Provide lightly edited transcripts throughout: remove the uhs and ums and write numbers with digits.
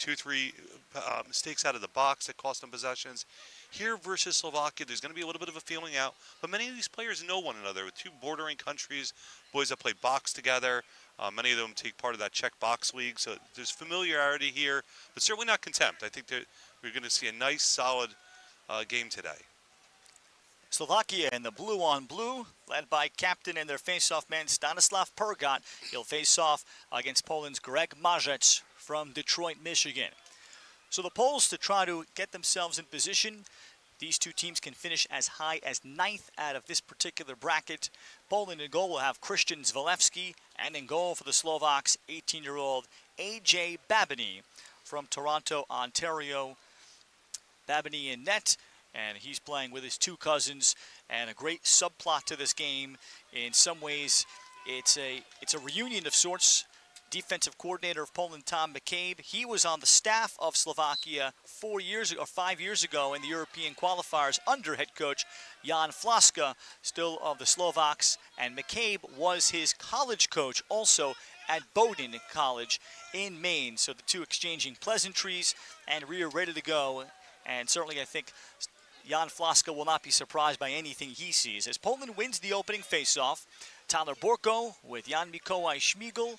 2, 3 mistakes out of the box that cost them possessions. Here versus Slovakia, there's going to be a little bit of a feeling out, but many of these players know one another. With two bordering countries, boys that play box together, many of them take part of that Czech box league, so there's familiarity here, but certainly not contempt. I think that we're going to see a nice, solid game today. Slovakia in the blue on blue, led by captain and their face-off man Stanislav Pergot. He'll face off against Poland's Greg Marzec from Detroit, Michigan. So the Poles, to try to get themselves in position, these two teams can finish as high as 9th out of this particular bracket. Poland in goal will have Christian Zalewski, and in goal for the Slovaks, 18-year-old A.J. Babiny from Toronto, Ontario. Babiny in net, and he's playing with his two cousins, and a great subplot to this game. In some ways, it's a reunion of sorts. Defensive coordinator of Poland, Tom McCabe, he was on the staff of Slovakia 5 years ago in the European qualifiers under head coach Jan Flaska, still of the Slovaks, and McCabe was his college coach also at Bowdoin College in Maine. So the two exchanging pleasantries, and we are ready to go. And certainly I think Jan Flaska will not be surprised by anything he sees. As Poland wins the opening faceoff, Tyler Borko with Jan Mikołaj Śmigel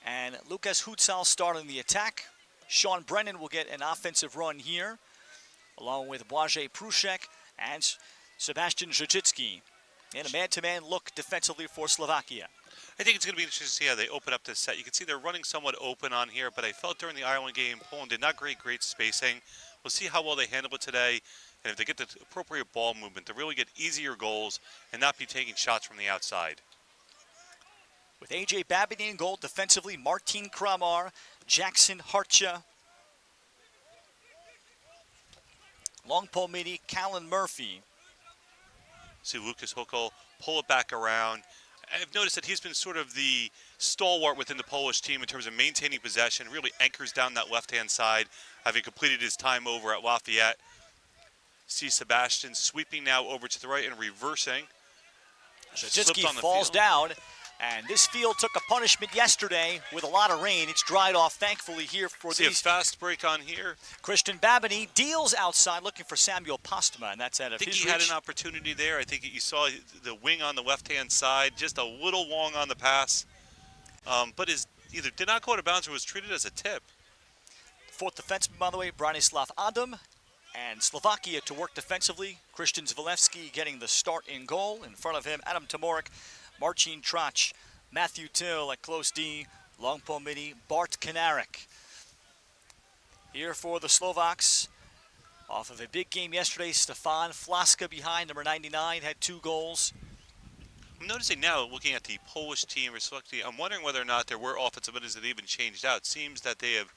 and Lukas Hutzal starting the attack. Sean Brennan will get an offensive run here, along with Błażej Pruszek and Sebastian Życicki. And a man-to-man look defensively for Slovakia. I think it's going to be interesting to see how they open up this set. You can see they're running somewhat open on here, but I felt during the Ireland game, Poland did not great spacing. We'll see how well they handle it today, and if they get the appropriate ball movement to really get easier goals and not be taking shots from the outside. With A.J. Babiny in goal defensively, Martin Kramar, Jackson Harcha, long pole midi, Callan Murphy. See Lucas Huckel pull it back around. I've noticed that he's been sort of the stalwart within the Polish team in terms of maintaining possession, really anchors down that left-hand side, having completed his time over at Lafayette. See Sebastian sweeping now over to the right and reversing. Życicki falls down. And this field took a punishment yesterday with a lot of rain. It's dried off, thankfully, here for these. See a fast break on here. Christian Babiny deals outside, looking for Samuel Postma, and that's out of his reach. I think he had an opportunity there. I think you saw the wing on the left-hand side, just a little long on the pass. But either did not go out of bounds or was treated as a tip. Fourth defenseman, by the way, Branislav Adam. And Slovakia to work defensively. Christian Zalewski getting the start in goal. In front of him, Adam Tomorek, Marcin Trach, Matthew Till at close D, long pole midi, Bart Kanarek. Here for the Slovaks, off of a big game yesterday, Stefan Flaska behind, number 99, had 2 goals. I'm noticing now, looking at the Polish team, I'm wondering whether or not there were offensive innings that even changed out. Seems that they have,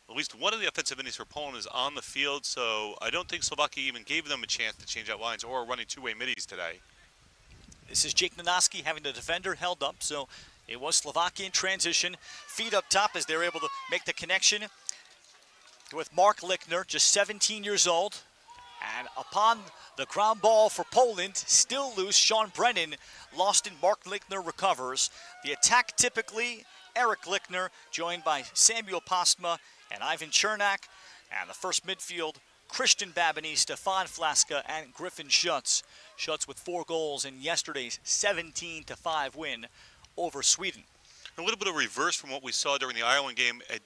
at least one of the offensive innings for Poland is on the field, so I don't think Slovakia even gave them a chance to change out lines or running two-way middies today. This is Jake Nanaski having the defender held up, so it was Slovakian transition. Feet up top as they're able to make the connection with Mark Lichtner, just 17 years old. And upon the ground ball for Poland, still loose, Sean Brennan lost in. Mark Lichtner recovers. The attack typically, Eric Lichtner, joined by Samuel Postma and Ivan Chernak. And the first midfield, Christian Babiny, Stefan Flaska, and Griffin Schutz. Schutz with 4 goals in yesterday's 17-5 win over Sweden. A little bit of reverse from what we saw during the Ireland game. I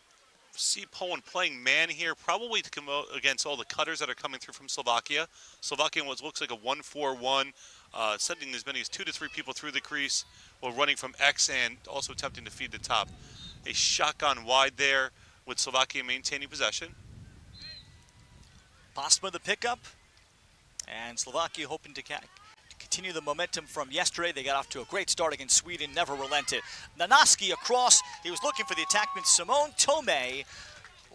see Poland playing man here, probably to come out against all the cutters that are coming through from Slovakia. Slovakia what looks like a 1-4-1, sending as many as 2 to 3 people through the crease while running from X and also attempting to feed the top. A shotgun wide there with Slovakia maintaining possession. Postma the pickup, and Slovakia hoping to continue the momentum from yesterday. They got off to a great start against Sweden, never relented. Nanaski across, he was looking for the attackman Simone Tomei,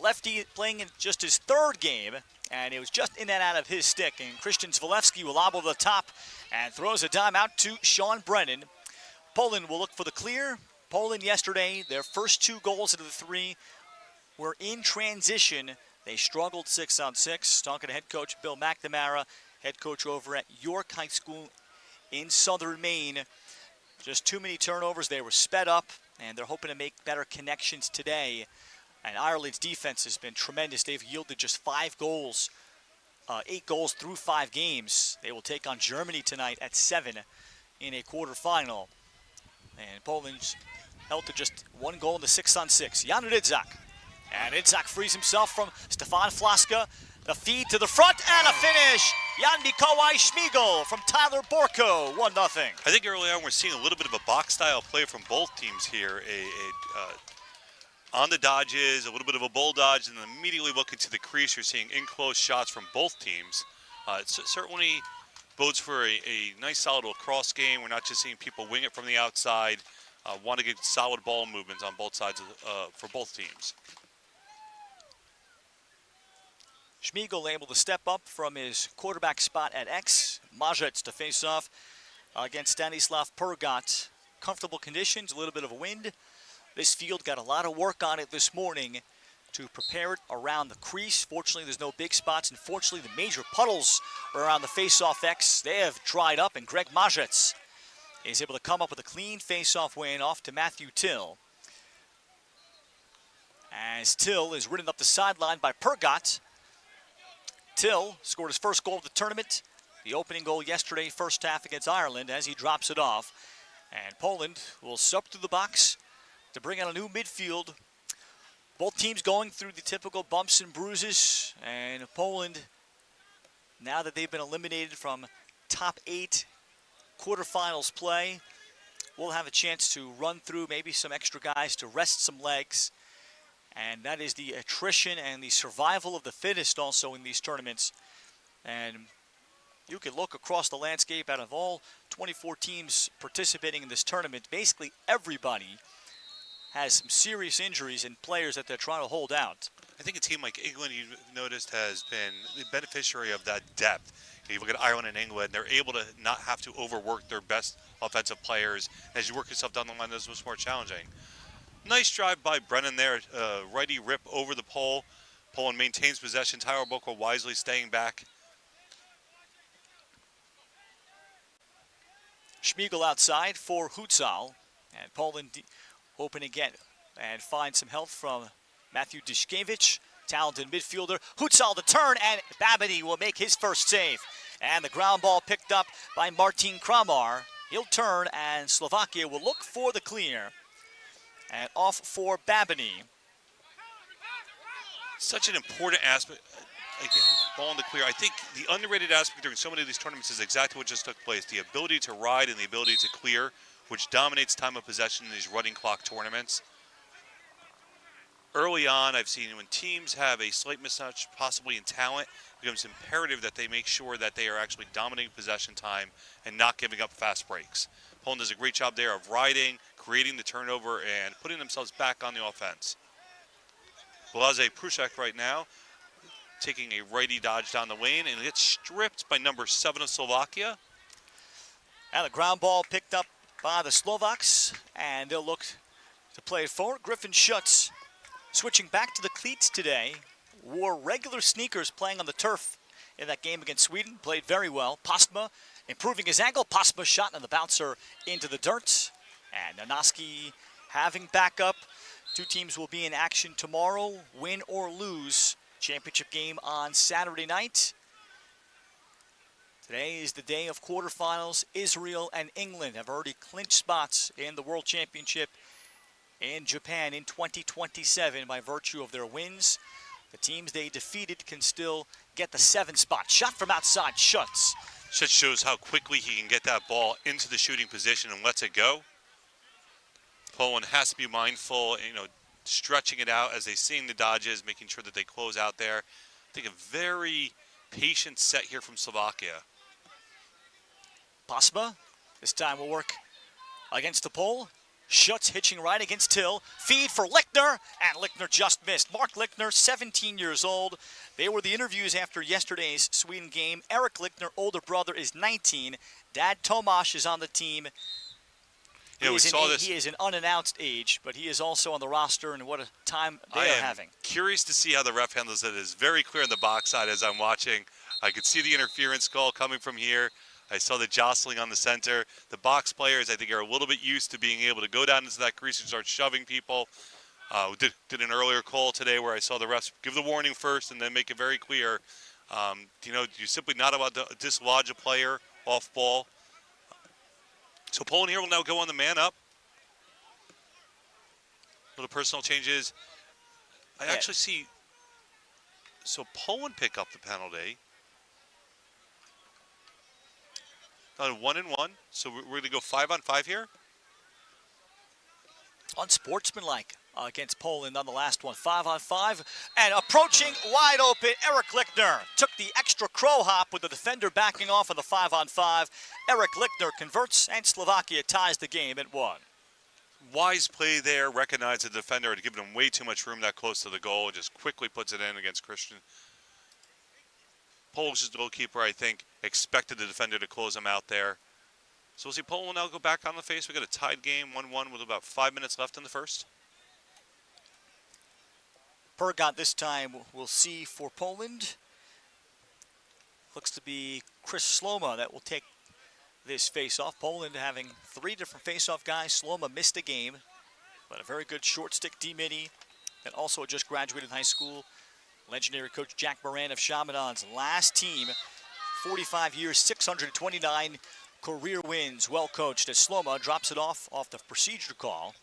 lefty playing in just his 3rd game, and it was just in and out of his stick. And Christian Zalewski will lobble to the top and throws a dime out to Sean Brennan. Poland will look for the clear. Poland yesterday, their first 2 goals into the 3 were in transition. They struggled 6-on-6. Talking to head coach Bill McNamara, head coach over at York High School in southern Maine. Just too many turnovers. They were sped up, and they're hoping to make better connections today And Ireland's defense has been tremendous. They've yielded just 5 goals, 8 goals through 5 games. They will take on Germany tonight at 7 in a quarterfinal. And Poland's held to just 1 goal in the 6-on-6. Jan Rydzak. And Rydzak frees himself from Stefan Flaska. The feed to the front and a finish. Jan Mikołaj Śmigol from Tyler Borko, 1-0. I think early on we're seeing a little bit of a box-style play from both teams here. On the dodges, a little bit of a bull dodge, and then immediately looking to the crease, you're seeing in-close shots from both teams. It certainly bodes for a nice, solid lacrosse game. We're not just seeing people wing it from the outside. Want to get solid ball movements on both sides for both teams. Śmigol able to step up from his quarterback spot at X. Mažec to face off against Stanislav Pergat. Comfortable conditions, a little bit of a wind. This field got a lot of work on it this morning to prepare it around the crease. Fortunately, there's no big spots, and fortunately, the major puddles around the face-off X, they have dried up, and Greg Mažec is able to come up with a clean face-off win off to Matthew Till. As Till is ridden up the sideline by Pergat. Till scored his first goal of the tournament, the opening goal yesterday, first half against Ireland, as he drops it off. And Poland will sup through the box to bring out a new midfield. Both teams going through the typical bumps and bruises. And Poland, now that they've been eliminated from top 8 quarterfinals play, will have a chance to run through maybe some extra guys to rest some legs. And that is the attrition and the survival of the fittest also in these tournaments. And you could look across the landscape. Out of all 24 teams participating in this tournament, basically everybody has some serious injuries and players that they're trying to hold out. I think a team like England, you've noticed, has been the beneficiary of that depth. You look at Ireland and England, they're able to not have to overwork their best offensive players. As you work yourself down the line, this was more challenging. Nice drive by Brennan there. Righty rip over the pole. Poland maintains possession. Tyler Borko wisely staying back. Śmigol outside for Hutzal. And Poland hoping to get and find some help from Matthew Dyszkiewicz, talented midfielder. Hutzal the turn, and Babiny will make his first save. And the ground ball picked up by Martin Kramar. He'll turn, and Slovakia will look for the clear. And off for Babiny. Such an important aspect. Again, ball in the clear. I think the underrated aspect during so many of these tournaments is exactly what just took place. The ability to ride and the ability to clear, which dominates time of possession in these running clock tournaments. Early on, I've seen when teams have a slight mismatch, possibly in talent, it becomes imperative that they make sure that they are actually dominating possession time and not giving up fast breaks. Poland does a great job there of riding, creating the turnover, and putting themselves back on the offense. Blaze Pruszek right now taking a righty dodge down the lane, and gets stripped by number 7 of Slovakia. And the ground ball picked up by the Slovaks, and they'll look to play it forward. Griffin Schutz switching back to the cleats today. Wore regular sneakers playing on the turf in that game against Sweden. Played very well. Pasma improving his angle. Pasma shot on the bouncer into the dirt. And Nanaski having backup. Two teams will be in action tomorrow. Win or lose. Championship game on Saturday night. Today is the day of quarterfinals. Israel and England have already clinched spots in the World Championship in Japan in 2027 by virtue of their wins. The teams they defeated can still get the 7th spot. Shot from outside, Schutz. Schutz shows how quickly he can get that ball into the shooting position and lets it go. Poland has to be mindful, stretching it out as they seeing the dodges, making sure that they close out there. I think a very patient set here from Slovakia. Pasma, this time will work against the pole. Schutz hitching right against Till. Feed for Lichtner, and Lichtner just missed. Mark Lichtner, 17 years old. They were the interviews after yesterday's Sweden game. Eric Lichtner, older brother, is 19. Dad Tomasz is on the team. He is an unannounced age, but he is also on the roster, and what a time they are having. Curious to see how the ref handles it. It is very clear on the box side as I'm watching. I could see the interference call coming from here. I saw the jostling on the center. The box players, I think, are a little bit used to being able to go down into that crease and start shoving people. Did an earlier call today where I saw the refs give the warning first and then make it very clear. You're simply not allowed to dislodge a player off ball. So Poland here will now go on the man up. Little personal changes. I Yeah. actually see. So Poland pick up the penalty. 1-1. So we're going to go 5-on-5 here. Unsportsmanlike against Poland on the last one. 5-on-5. And approaching wide open, Eric Lichtner took the extra crow hop with the defender backing off on the 5-on-5. Eric Lichtner converts, and Slovakia ties the game at 1. Wise play there. Recognized the defender had given him way too much room that close to the goal. Just quickly puts it in against Christian. Polish goalkeeper, I think, expected the defender to close him out there. So we'll see Poland will now go back on the face. We got a tied game, 1-1, with about 5 minutes left in the first. Pergot this time we'll see for Poland. Looks to be Chris Sloma that will take this face-off. Poland having 3 different face-off guys. Sloma missed a game, but a very good short stick D-midi that also just graduated high school. Legendary coach Jack Moran of Chaminad's last team. 45 years, 629 career wins. Well coached as Sloma drops it off the procedure call.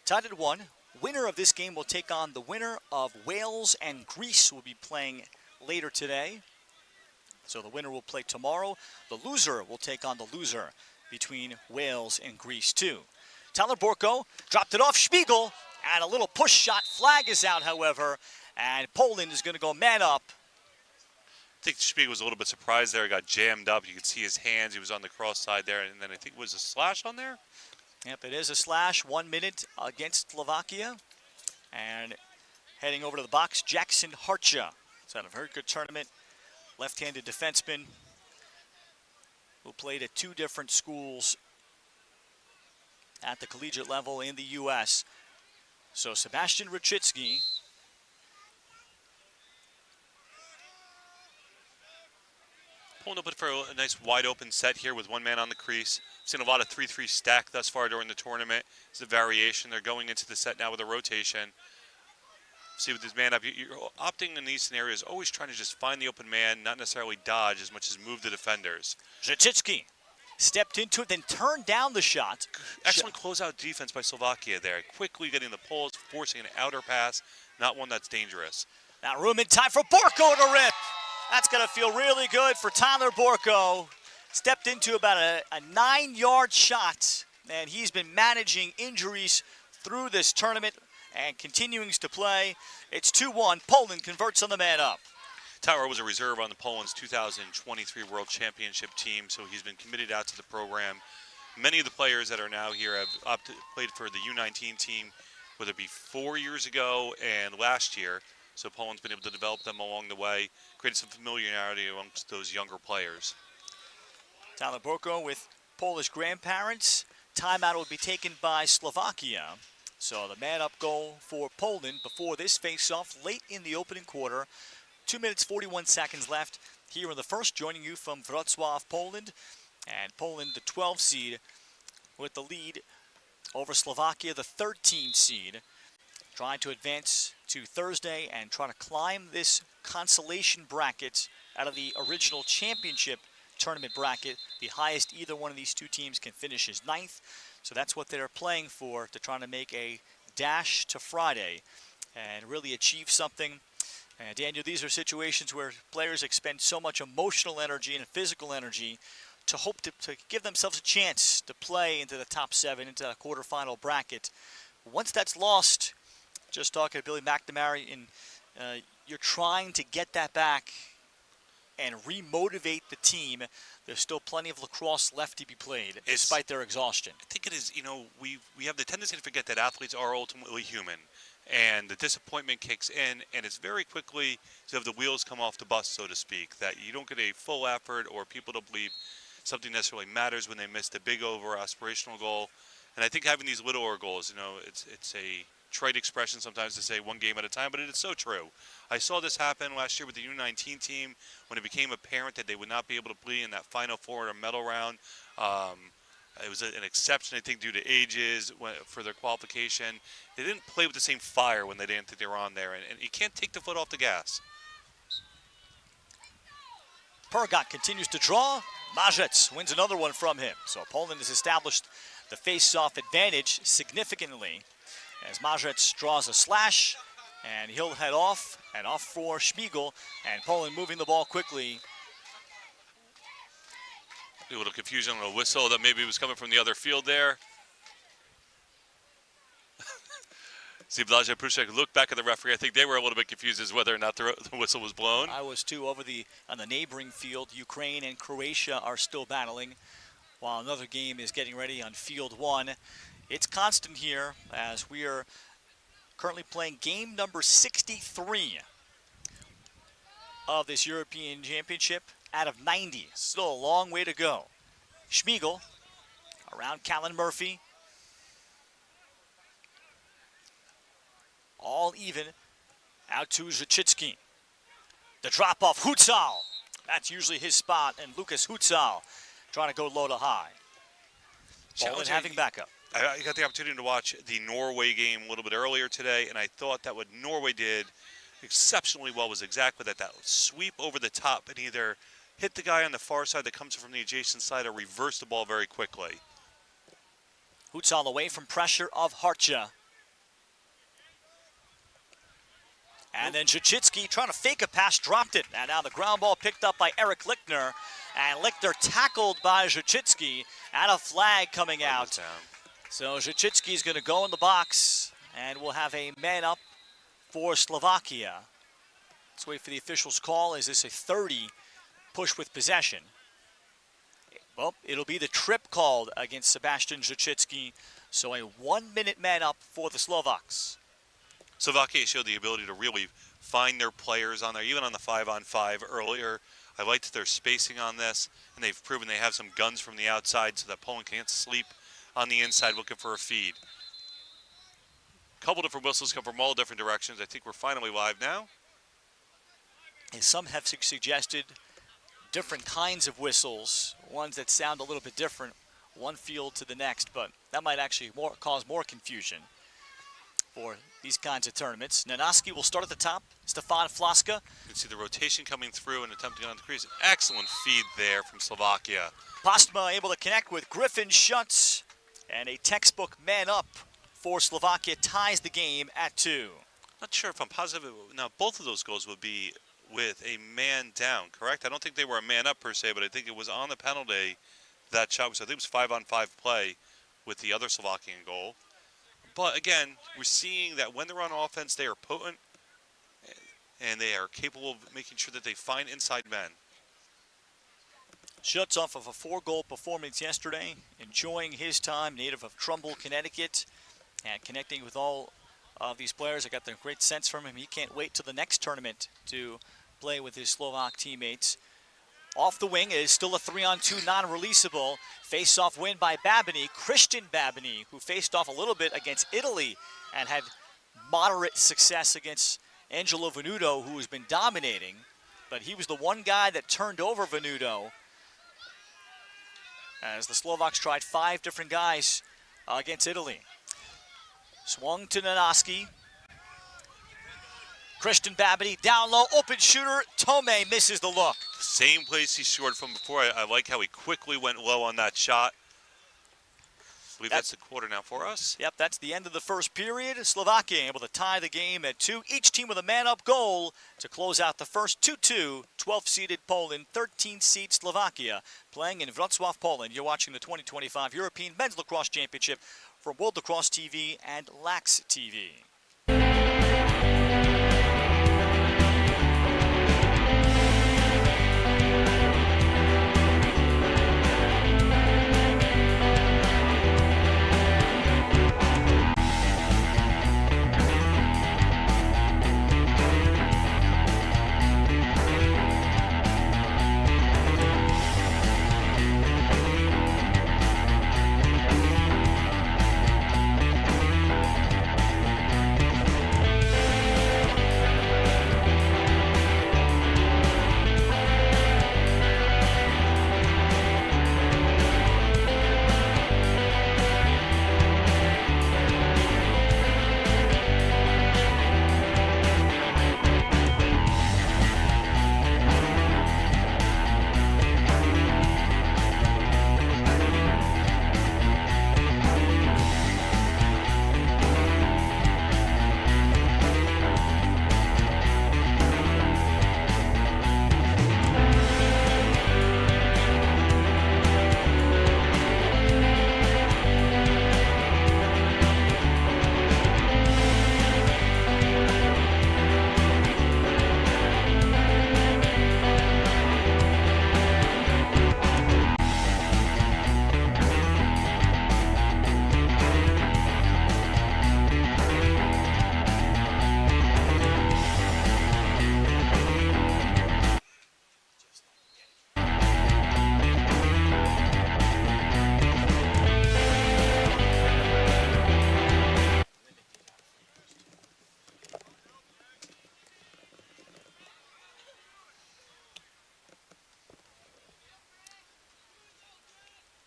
Tied at 1. Winner of this game will take on the winner of Wales and Greece, will be playing later today. So the winner will play tomorrow. The loser will take on the loser between Wales and Greece too. Tyler Borko dropped it off Spiegel, and a little push shot. Flag is out, however, and Poland is going to go man up. I think Spiegel was a little bit surprised there. He got jammed up. You could see his hands. He was on the cross side there, and then I think it was a slash on there. Yep, it is a slash. 1 minute against Slovakia. And heading over to the box, Jackson Harcha. He's had a very good tournament. Left-handed defenseman who played at 2 different schools at the collegiate level in the U.S. So Sebastian Rachitsky. Poland up for a nice wide open set here with one man on the crease. Seen a lot of 3-3 stack thus far during the tournament. It's a variation. They're going into the set now with a rotation. See with this man up, you're opting in these scenarios, always trying to just find the open man, not necessarily dodge as much as move the defenders. Rachitsky stepped into it, then turned down the shot. Excellent closeout defense by Slovakia there. Quickly getting the pulls, forcing an outer pass, not one that's dangerous. Now room and time for Borko to rip. That's going to feel really good for Tyler Borko. Stepped into about a 9-yard shot, and he's been managing injuries through this tournament and continuing to play. It's 2-1. Poland converts on the man up. Tyler was a reserve on the Poland's 2023 World Championship team, so he's been committed out to the program. Many of the players that are now here have played for the U19 team, whether it be 4 years ago and last year. So Poland's been able to develop them along the way, created some familiarity amongst those younger players. Tyler Borko with Polish grandparents. Timeout will be taken by Slovakia. So the man-up goal for Poland before this face-off late in the opening quarter. 2 minutes, 41 seconds left here in the first. Joining you from Wroclaw, Poland. And Poland, the 12 seed, with the lead over Slovakia, the 13 seed. Trying to advance to Thursday and try to climb this consolation bracket out of the original championship tournament bracket. The highest either one of these two teams can finish is 9th. So that's what they're playing for, to try to make a dash to Friday and really achieve something. And Daniel, these are situations where players expend so much emotional energy and physical energy to hope to give themselves a chance to play into the top 7, into the quarterfinal bracket. Once that's lost, just talking to Billy McNamara, you're trying to get that back and remotivate the team. There's still plenty of lacrosse left to be played, despite their exhaustion. I think it is, we have the tendency to forget that athletes are ultimately human. And the disappointment kicks in, and it's very quickly to have the wheels come off the bus, so to speak, that you don't get a full effort or people don't believe something necessarily matters when they missed a big over aspirational goal. And I think having these littler goals, it's a trite expression sometimes to say one game at a time, but it is so true. I saw this happen last year with the U19 team when it became apparent that they would not be able to play in that Final Four or medal round. It was an exception, I think, due to ages for their qualification. They didn't play with the same fire when they didn't think they were on there, and you can't take the foot off the gas. Pergot continues to draw. Marzec wins another one from him. So Poland has established the face-off advantage significantly as Marzec draws a slash, and he'll head off, and off for Spiegel, and Poland moving the ball quickly. A little confusion on a whistle that maybe was coming from the other field there. See, Blažej Prušek looked back at the referee. I think they were a little bit confused as whether or not the whistle was blown. I was too. On the neighboring field, Ukraine and Croatia are still battling, while another game is getting ready on field 1. It's constant here as we are currently playing game number 63 of this European Championship out of 90. Still a long way to go. Spiegel around Callan Murphy. All even out to Zachitsky. The drop off, Hutzal. That's usually his spot, and Lucas Hutzal trying to go low to high. Poland having backup. I got the opportunity to watch the Norway game a little bit earlier today, and I thought that what Norway did exceptionally well was exactly that sweep over the top and either hit the guy on the far side that comes from the adjacent side or reverse the ball very quickly. Hutzal away from pressure of Harcha. And then Zachitsky trying to fake a pass, dropped it. And now the ground ball picked up by Eric Lichtner. And Lichtner tackled by Zachitsky, and a flag coming out. So Zachitsky is going to go in the box, and we'll have a man up for Slovakia. Let's wait for the official's call. Is this a 30 push with possession? Well, it'll be the trip called against Sebastian Zachitsky. So a 1-minute man up for the Slovaks. Slovakia showed the ability to really find their players on there, even on the 5-on-5 earlier. I liked their spacing on this, and they've proven they have some guns from the outside so that Poland can't sleep on the inside looking for a feed. A couple different whistles come from all different directions. I think we're finally live now. And some have suggested different kinds of whistles, ones that sound a little bit different, one field to the next, but that might actually cause more confusion for these kinds of tournaments. Nanaski will start at the top. Stefan Flaska. You can see the rotation coming through and attempting on the crease. Excellent feed there from Slovakia. Postma able to connect with Griffin Schutz, and a textbook man up for Slovakia ties the game at 2. Not sure if I'm positive. Now, both of those goals would be with a man down, correct? I don't think they were a man up per se, but I think it was on the penalty that shot. So I think it was 5-on-5 play with the other Slovakian goal. But again, we're seeing that when they're on offense, they are potent and they are capable of making sure that they find inside men. Schutz off of a 4-goal performance yesterday, enjoying his time, native of Trumbull, Connecticut, and connecting with all of these players. I got the great sense from him. He can't wait till the next tournament to play with his Slovak teammates. Off the wing is still a 3-on-2 non-releasable. Face-off win by Babini, Christian Babini, who faced off a little bit against Italy and had moderate success against Angelo Venuto, who has been dominating. But he was the one guy that turned over Venuto as the Slovaks tried 5 different guys against Italy. Swung to Nanaski. Christian Babini down low, open shooter. Tome misses the look. Same place he scored from before. I like how he quickly went low on that shot. I believe that's the quarter now for us. Yep, that's the end of the first period. Slovakia able to tie the game at 2. Each team with a man-up goal to close out the first 2-2. 12-seeded Poland, 13-seed Slovakia playing in Wroclaw, Poland. You're watching the 2025 European Men's Lacrosse Championship from World Lacrosse TV and Lax TV.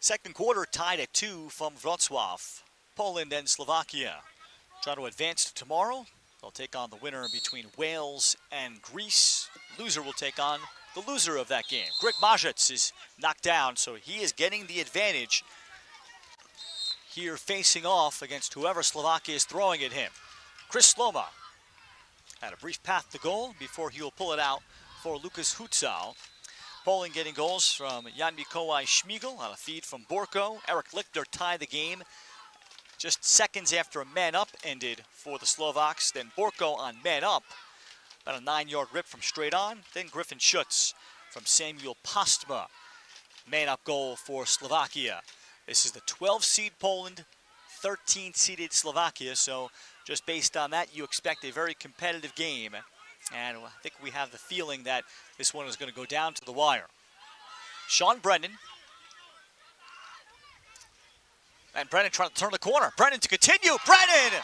Second quarter tied at 2 from Wroclaw. Poland and Slovakia try to advance to tomorrow. They'll take on the winner between Wales and Greece. Loser will take on the loser of that game. Greg Majic is knocked down, so he is getting the advantage here facing off against whoever Slovakia is throwing at him. Chris Sloma had a brief path to goal before he will pull it out for Lucas Hutzal. Poland getting goals from Jan Mikołaj Schmigel on a feed from Borko. Eric Lichter tied the game just seconds after a man-up ended for the Slovaks. Then Borko on man-up, about a 9-yard rip from straight on. Then Griffin Schutz from Samuel Postma. Man-up goal for Slovakia. This is the 12-seed Poland, 13-seeded Slovakia. So just based on that, you expect a very competitive game. And I think we have the feeling that this one is going to go down to the wire. Sean Brennan. And Brennan trying to turn the corner. Brennan to continue. Brennan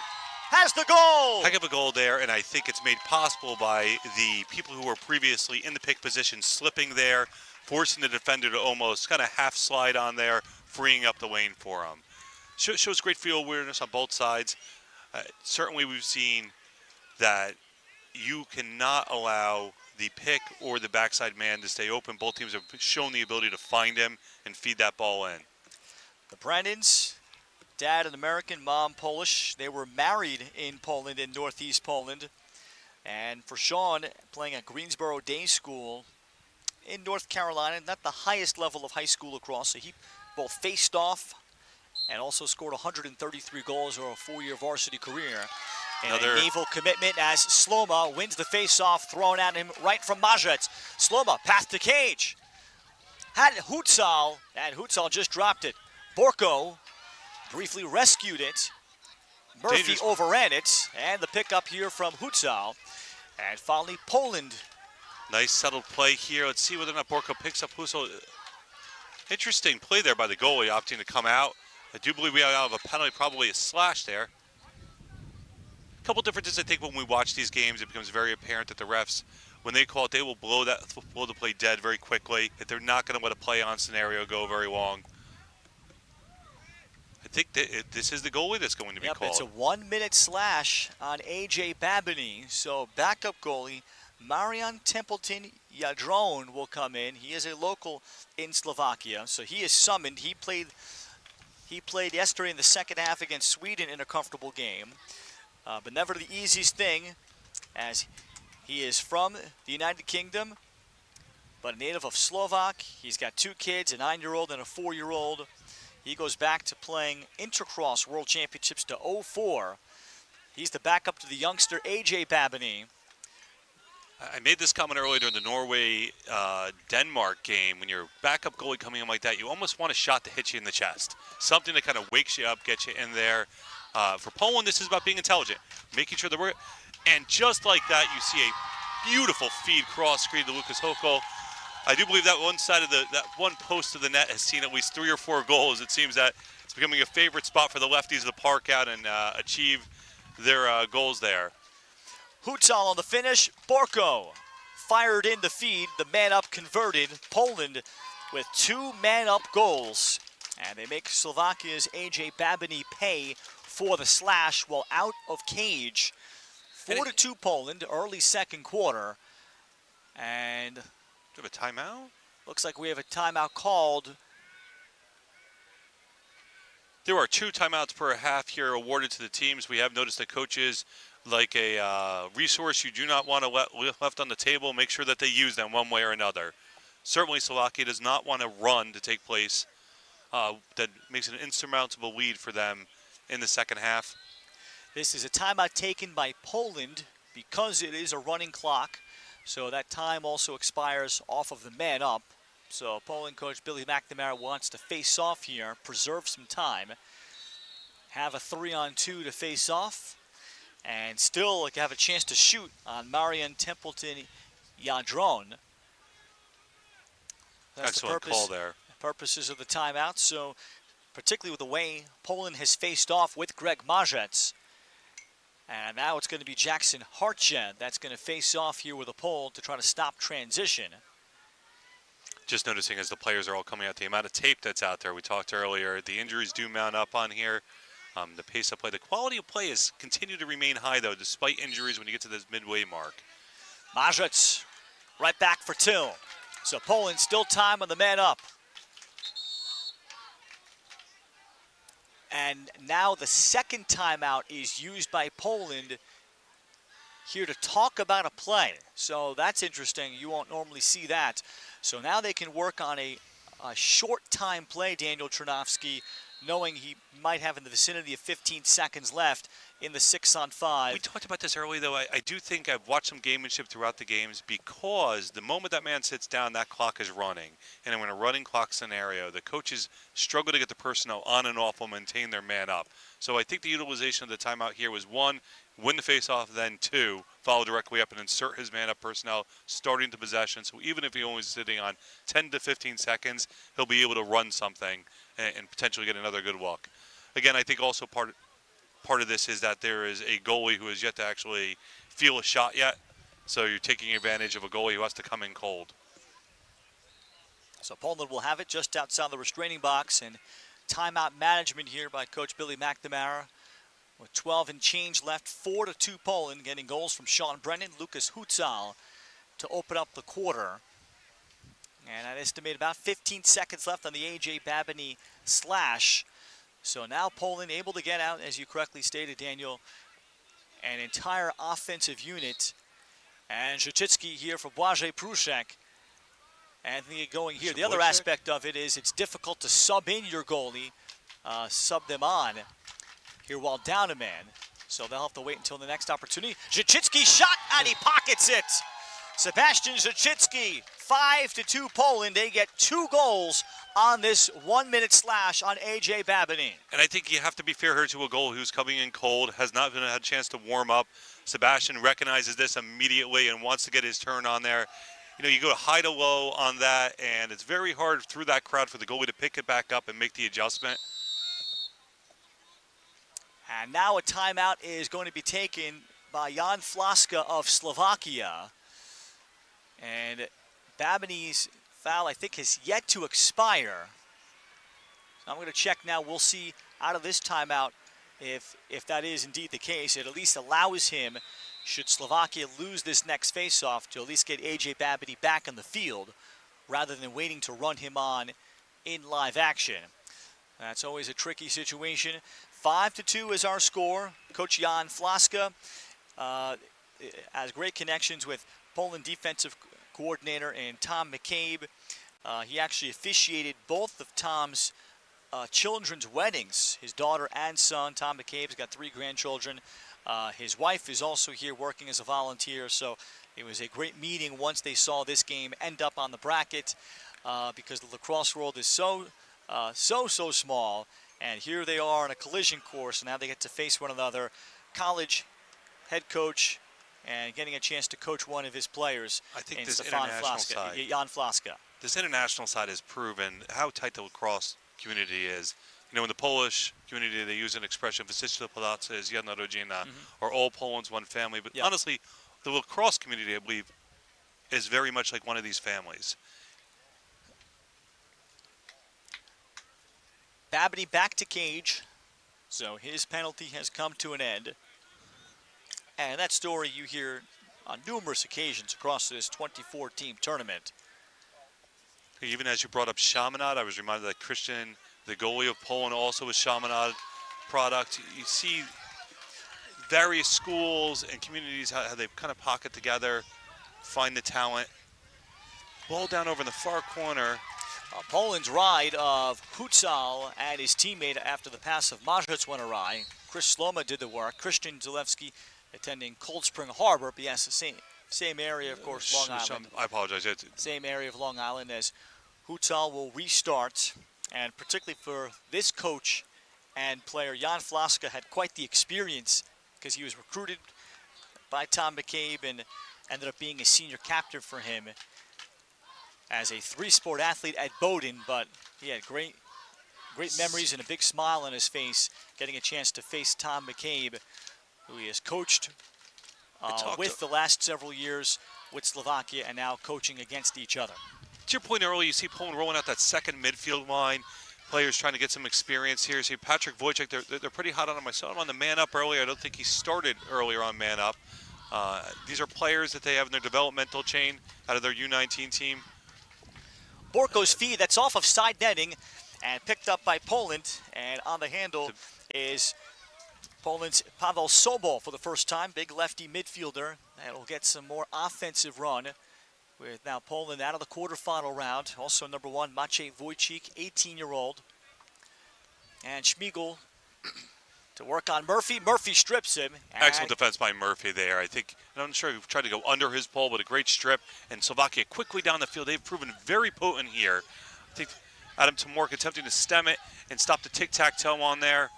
has the goal. Heck of a goal there, and I think it's made possible by the people who were previously in the pick position slipping there, forcing the defender to almost kind of half slide on there, freeing up the lane for him. Shows great field awareness on both sides. Certainly we've seen that you cannot allow the pick or the backside man to stay open. Both teams have shown the ability to find him and feed that ball in. The Brennans, dad an American, mom Polish. They were married in Poland, in Northeast Poland. And for Sean, playing at Greensboro Day School in North Carolina, not the highest level of high school lacrosse. So he both faced off and also scored 133 goals over a 4-year varsity career. And a naval commitment as Sloma wins the face-off, thrown at him right from Majic. Sloma, path to cage. Had Hutzal, and Hutzal just dropped it. Borko briefly rescued it. Murphy overran it, and the pickup here from Hutzal. And finally, Poland. Nice settled play here. Let's see whether or not Borko picks up Hutzal. Interesting play there by the goalie, opting to come out. I do believe we have a penalty, probably a slash there. Couple differences. I think when we watch these games, it becomes very apparent that the refs, when they call it, they will blow the play dead very quickly. If they're not going to let a play-on scenario go very long. I think that this is the goalie that's going to be called. It's a 1-minute slash on A.J. Babiny. So backup goalie Marian Templeton Jadron will come in. He is a local in Slovakia, so he is summoned. He played yesterday in the second half against Sweden in a comfortable game. But never the easiest thing, as he is from the United Kingdom, but a native of Slovak. He's got 2 kids, a 9-year-old and a 4-year-old. He goes back to playing Intercross World Championships to 04. He's the backup to the youngster A.J. Babiny. I made this comment earlier during the Norway-Denmark game. When you're backup goalie coming in like that, you almost want a shot to hit you in the chest. Something that kind of wakes you up, gets you in there. For Poland, this is about being intelligent, making sure that we're... And just like that, you see a beautiful feed cross screen to Lucas Hochul. I do believe that one side of that one post of the net has seen at least 3 or 4 goals. It seems that it's becoming a favorite spot for the lefties to park out and achieve their goals there. Hutzal on the finish. Borko fired in the feed. The man-up converted. Poland with 2 man-up goals. And they make Slovakia's A.J. Babiny pay for the slash while out of cage. 4-2 Poland, early second quarter. And... do we have a timeout? Looks like we have a timeout called. There are 2 timeouts per half here awarded to the teams. We have noticed that coaches, like a resource you do not want to let left on the table, make sure that they use them one way or another. Certainly Slovakia does not want a run to take place that makes it an insurmountable lead for them in the second half. This is a timeout taken by Poland because it is a running clock. So that time also expires off of the man up. So Poland coach Billy McNamara wants to face off here, preserve some time, have a 3-on-2 to face off, and still have a chance to shoot on Marian Templeton Jadron. That's excellent call there. Purposes of the timeout. So particularly with the way Poland has faced off with Greg Majic. And now it's going to be Jackson Hartjan that's going to face off here with a pole to try to stop transition. Just noticing as the players are all coming out, the amount of tape that's out there. We talked earlier, the injuries do mount up on here. The pace of play, the quality of play has continued to remain high, though, despite injuries when you get to this midway mark. Majic right back for two. So Poland still time on the man up. And now the second timeout is used by Poland here to talk about a play. So that's interesting. You won't normally see that. So now they can work on a short time play, Daniel Chernovsky, knowing he might have in the vicinity of 15 seconds left in the 6-on-5. We talked about this earlier, though. I do think I've watched some gamemanship throughout the games because the moment that man sits down, that clock is running. And in a running clock scenario, the coaches struggle to get the personnel on and off will maintain their man up. So I think the utilization of the timeout here was, one, win the faceoff, then two, follow directly up and insert his man up personnel starting the possession. So even if he only is sitting on 10 to 15 seconds, he'll be able to run something and potentially get another good look. Again, I think also part of this is that there is a goalie who has yet to actually feel a shot yet. So you're taking advantage of a goalie who has to come in cold. So Poland will have it just outside the restraining box, and timeout management here by Coach Billy McNamara. With 12 and change left, 4-2 Poland, getting goals from Sean Brennan, Lucas Hutzal to open up the quarter. And I'd estimate about 15 seconds left on the A.J. Babini slash. So now Poland able to get out, as you correctly stated, Daniel, an entire offensive unit. And Zhachitsky here for Błażej Pruszek. Anthony going here. The other aspect of it is it's difficult to sub in your goalie, sub them on here while down a man. So they'll have to wait until the next opportunity. Zhachitsky shot, and he pockets it. Sebastian Zhachitsky, 5-2 Poland. They get 2 goals on this 1-minute slash on A.J. Babini. And I think you have to be fair here to a goal who's coming in cold, has not had a chance to warm up. Sebastian recognizes this immediately and wants to get his turn on there. You know, you go high to low on that, and it's very hard through that crowd for the goalie to pick it back up and make the adjustment. And now a timeout is going to be taken by Jan Flaska of Slovakia. And Babini's foul, I think, has yet to expire. So I'm going to check now. We'll see out of this timeout if that is indeed the case. It at least allows him, should Slovakia lose this next faceoff, to at least get A.J. Babini back on the field rather than waiting to run him on in live action. That's always a tricky situation. 5-2 is our score. Coach Jan Flaska has great connections with Poland defensive coordinator and Tom McCabe. He actually officiated both of Tom's children's weddings, his daughter and son. Tom McCabe's got 3 grandchildren. His wife is also here working as a volunteer, so it was a great meeting once they saw this game end up on the bracket because the lacrosse world is so small. And here they are on a collision course, and now they get to face one another. College head coach and getting a chance to coach one of his players. I think this international side, Jan Flaska. This international side has proven how tight the lacrosse community is. You know, in the Polish community, they use an expression, Wszyscy Polacy jest jedna rodzina, or all Poland's one family. But honestly, the lacrosse community, I believe, is very much like one of these families. Babini back to cage, so his penalty has come to an end. And that story you hear on numerous occasions across this 24-team tournament. Even as you brought up Chaminade, I was reminded that Christian, the goalie of Poland, also is Chaminade product. You see various schools and communities, how they kind of pocket together, find the talent. Ball down over in the far corner. Poland's ride of Hutzal and his teammate after the pass of Majic went awry. Chris Sloma did the work. Christian Zalewski attending Cold Spring Harbor, but yes, the same area, of course, Long Island. I apologize. Same area of Long Island as Hutzal will restart. And particularly for this coach and player, Jan Flaska had quite the experience because he was recruited by Tom McCabe and ended up being a senior captain for him as a 3-sport athlete at Bowdoin, but he had great memories and a big smile on his face getting a chance to face Tom McCabe, who he has coached with the last several years with Slovakia and now coaching against each other. To your point earlier, you see Poland rolling out that second midfield line. Players trying to get some experience here. See Patrick Wojciech, they're pretty hot on him. I saw him on the man up earlier. I don't think he started earlier on man up. These are players that they have in their developmental chain out of their U19 team. Borko's feed, that's off of side netting and picked up by Poland. And on the handle is Poland's Paweł Sobol for the first time. Big lefty midfielder. That'll get some more offensive run. With now Poland out of the quarterfinal round. Also number 1, Maciej Wojcik, 18-year-old. And Schmiegel to work on Murphy. Murphy strips him. Excellent defense by Murphy there. I think, I'm not sure he tried to go under his pole, but a great strip. And Slovakia quickly down the field. They've proven very potent here. I think Adam Tomork attempting to stem it and stop the tic-tac-toe on there.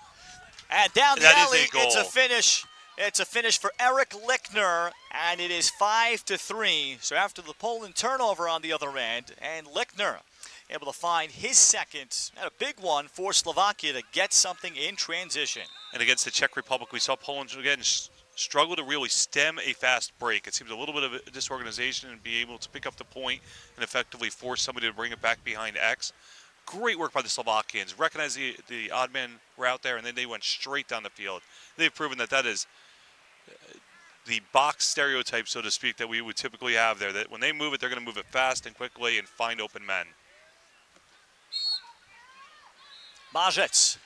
And down the alley, it's a finish. It's a finish for Eric Lichtner, and it is 5-3. So after the Poland turnover on the other end, and Lichtner able to find his second, and a big one for Slovakia to get something in transition. And against the Czech Republic, we saw Poland again struggle to really stem a fast break. It seems a little bit of a disorganization and be able to pick up the point and effectively force somebody to bring it back behind X. Great work by the Slovakians. Recognize the odd man were out there, and then they went straight down the field. They've proven that is the box stereotype, so to speak, that we would typically have there. That when they move it, they're going to move it fast and quickly and find open men. Mažec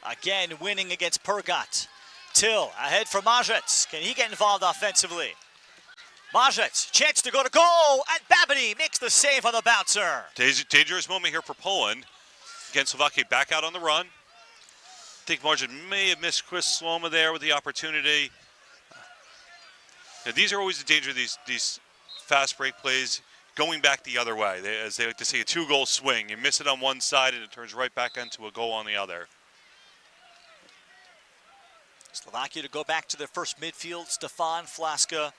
again winning against Pergat. Till ahead for Mažec. Can he get involved offensively? Mažec, chance to go to goal, and Babity makes the save on the bouncer. Dangerous moment here for Poland. Again, Slovakia back out on the run. I think Mažec may have missed Chris Sloma there with the opportunity. Now, these are always the danger of these fast break plays, going back the other way. As they like to say, a 2-goal swing. You miss it on one side and it turns right back into a goal on the other. Slovakia to go back to their first midfield. Stefan Flaska,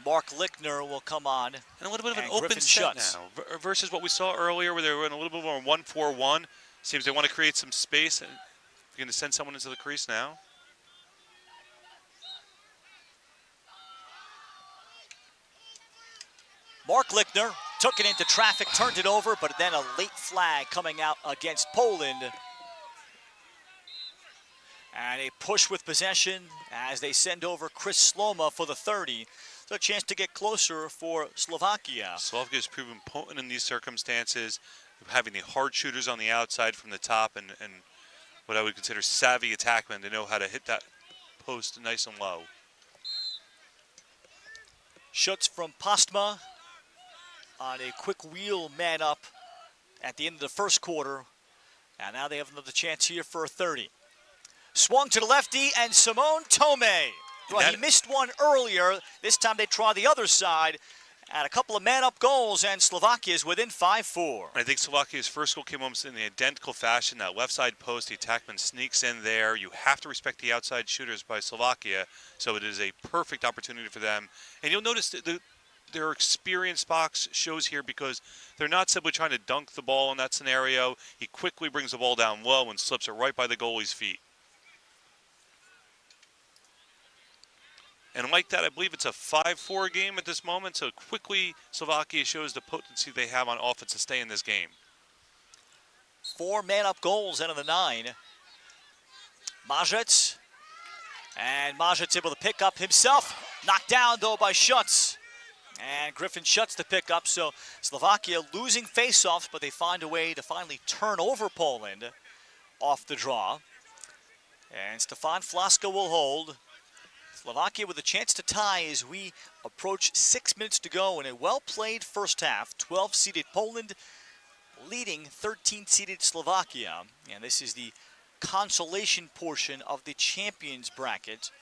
Mark Lichtner will come on. And a little bit of an open set now versus what we saw earlier where they were in a little bit more 1-4-1. Seems they want to create some space. And you're going to send someone into the crease now. Mark Lichtner took it into traffic, turned it over, but then a late flag coming out against Poland. And a push with possession as they send over Chris Sloma for the 30. So a chance to get closer for Slovakia. Slovakia has proven potent in these circumstances, having the hard shooters on the outside from the top and what I would consider savvy attackmen to know how to hit that post nice and low. Schutz from Postma on a quick wheel man up at the end of the first quarter. And now they have another chance here for a 30. Swung to the lefty, and Simone Tomei. Well, he missed one earlier. This time they try the other side. And a couple of man-up goals, and Slovakia is within 5-4. I think Slovakia's first goal came almost in the identical fashion. That left side post, the attackman sneaks in there. You have to respect the outside shooters by Slovakia, so it is a perfect opportunity for them. And you'll notice that their experience box shows here because they're not simply trying to dunk the ball in that scenario. He quickly brings the ball down low and slips it right by the goalie's feet. And like that, I believe it's a 5-4 game at this moment. So quickly, Slovakia shows the potency they have on offense to stay in this game. 4 man-up goals out of the 9. Mažec. And Mažec able to pick up himself. Knocked down, though, by Schutz. And Griffin Schutz to pick up. So Slovakia losing face-offs, but they find a way to finally turn over Poland off the draw. And Stefan Flaska will hold. Slovakia with a chance to tie as we approach 6 minutes to go in a well-played first half. 12-seeded Poland leading 13-seeded Slovakia. And this is the consolation portion of the champions bracket.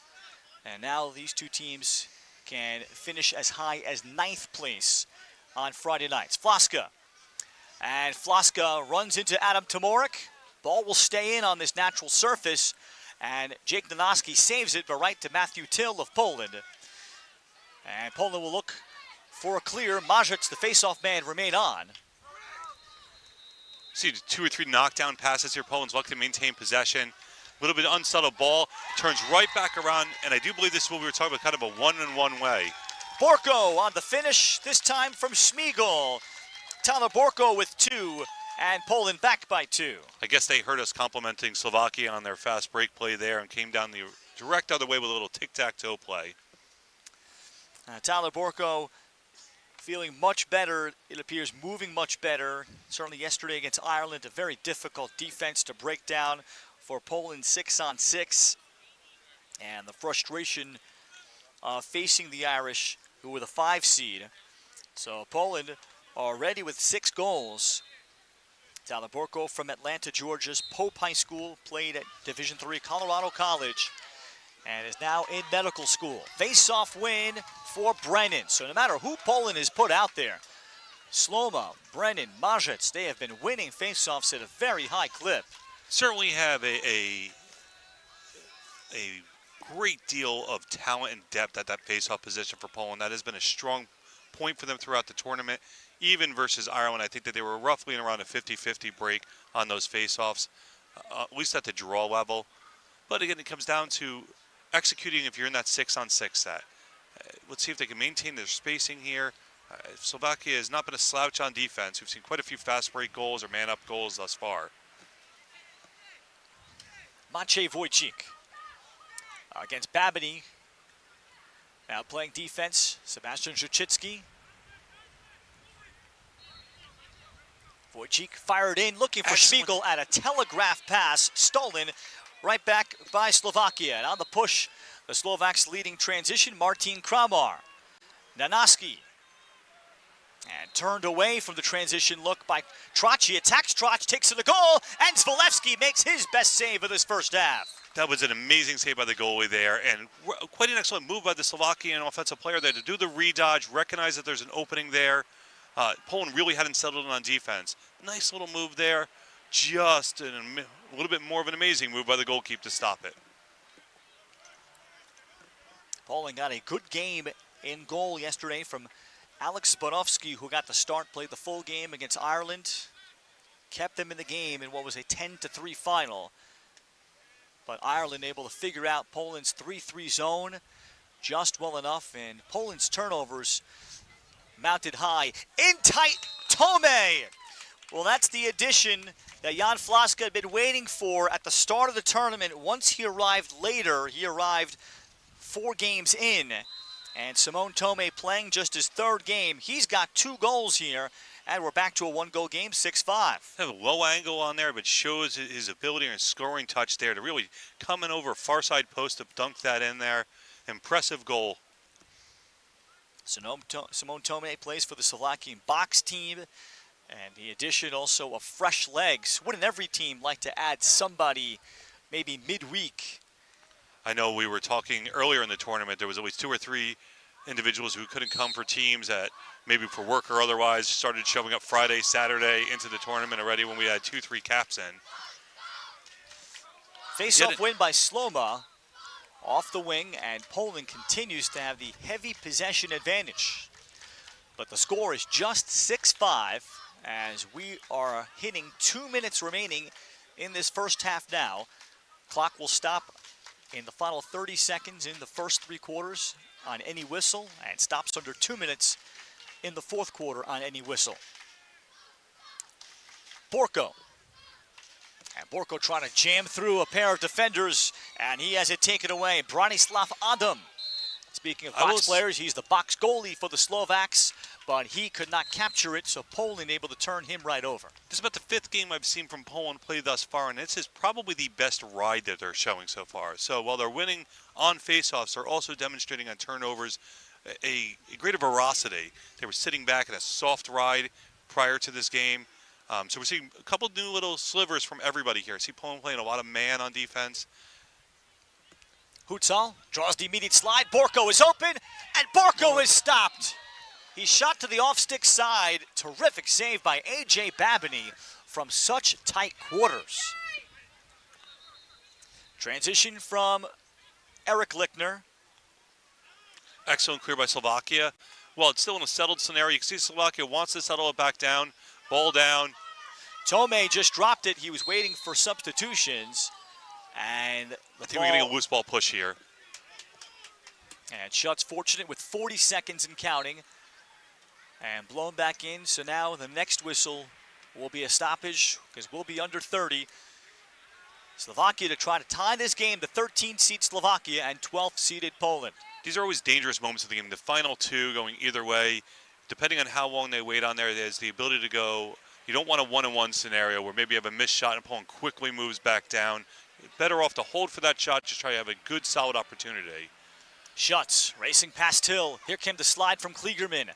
And now these two teams can finish as high as 9th place on Friday nights. Flaska. And Flaska runs into Adam Tomorek. Ball will stay in on this natural surface. And Jake Nanoski saves it, but right to Matthew Till of Poland. And Poland will look for a clear. Mažec, the face-off man, remain on. See 2 or 3 knockdown passes here. Poland's lucky to maintain possession. A little bit unsettled ball. Turns right back around, and I do believe this is what we were talking about, kind of a one-on-one way. Borko on the finish, this time from Schmiegel. Tyler Borko with 2, and Poland back by 2. I guess they heard us complimenting Slovakia on their fast break play there and came down the direct other way with a little tic-tac-toe play. Tyler Borko feeling much better, it appears, moving much better. Certainly yesterday against Ireland, a very difficult defense to break down for Poland 6-on-6. And the frustration of facing the Irish, who were the 5 seed. So Poland already with 6 goals. Tyler Borko from Atlanta, Georgia's Pope High School, played at Division III Colorado College, and is now in medical school. Face-off win for Brennan. So no matter who Poland has put out there, Sloma, Brennan, Majic, they have been winning face-offs at a very high clip. Certainly have a great deal of talent and depth at that face-off position for Poland. That has been a strong point for them throughout the tournament. Even versus Ireland, I think that they were roughly in around a 50-50 break on those face-offs, at least at the draw level. But again, it comes down to executing if you're in that 6-on-6 set. Let's see if they can maintain their spacing here. Slovakia has not been a slouch on defense. We've seen quite a few fast break goals or man-up goals thus far. Maciej Wojcik against Babiny. Now playing defense, Sebastian Żuchicki. Wojcik fired in, looking for Spiegel at a telegraph pass, stolen right back by Slovakia. And on the push, the Slovaks leading transition, Martin Kramar. Nanaski. And turned away from the transition look by Tracci. Attacks Tracz, takes to the goal, and Zvolevski makes his best save of this first half. That was an amazing save by the goalie there, and quite an excellent move by the Slovakian offensive player there to do the re-dodge, recognize that there's an opening there. Poland really hadn't settled in on defense. Nice little move there. Just a little bit more of an amazing move by the goalkeeper to stop it. Poland got a good game in goal yesterday from Alex Spanowski, who got the start, played the full game against Ireland. Kept them in the game in what was a 10-3 final. But Ireland able to figure out Poland's 3-3 zone just well enough, and Poland's turnovers mounted high. In tight, Tome! Well, that's the addition that Jan Flaska had been waiting for at the start of the tournament. Once he arrived later, he arrived 4 games in. And Simone Tome playing just his 3rd game. He's got 2 goals here, and we're back to a 1-goal game, 6-5. Have a low angle on there, but shows his ability and scoring touch there to really come in over far side post to dunk that in there. Impressive goal. Simone Tome plays for the Slovakian box team, and the addition also of fresh legs. Wouldn't every team like to add somebody maybe midweek? I know we were talking earlier in the tournament, there was at least 2 or 3 individuals who couldn't come for teams that maybe for work or otherwise started showing up Friday, Saturday into the tournament already when we had 2-3 caps in. Face-off win by Sloma off the wing, and Poland continues to have the heavy possession advantage. But the score is just 6-5 as we are hitting 2 minutes remaining in this first half now. Clock will stop in the final 30 seconds in the first 3 quarters on any whistle, and stops under 2 minutes in the 4th quarter on any whistle. Borko. And Borko trying to jam through a pair of defenders, and he has it taken away. Branislav Adam. Speaking of box players, he's the box goalie for the Slovaks, but he could not capture it, so Poland able to turn him right over. This is about the 5th game I've seen from Poland play thus far, and this is probably the best ride that they're showing so far. So while they're winning on faceoffs, they're also demonstrating on turnovers a greater veracity. They were sitting back in a soft ride prior to this game. So we're seeing a couple new little slivers from everybody here. I see Poland playing a lot of man on defense. Hutzal draws the immediate slide. Borko is open, and Borko is stopped. He shot to the off-stick side. Terrific save by A.J. Babiny from such tight quarters. Transition from Eric Lichtner. Excellent clear by Slovakia. Well, it's still in a settled scenario. You can see Slovakia wants to settle it back down. Ball down. Tome just dropped it. He was waiting for substitutions. And I think we're getting a loose ball push here. And Schutt's fortunate with 40 seconds and counting. and blown back in. So now the next whistle will be a stoppage because we'll be under 30. Slovakia to try to tie this game to 13th-seed Slovakia and 12th-seeded Poland. These are always dangerous moments of the game. The final two going either way, depending on how long they wait on there, there's the ability to go. You don't want a one-on-one scenario where maybe you have a missed shot and Poland quickly moves back down. You're better off to hold for that shot, just try to have a good, solid opportunity. Schutz racing past Hill. Here came the slide from Kligerman.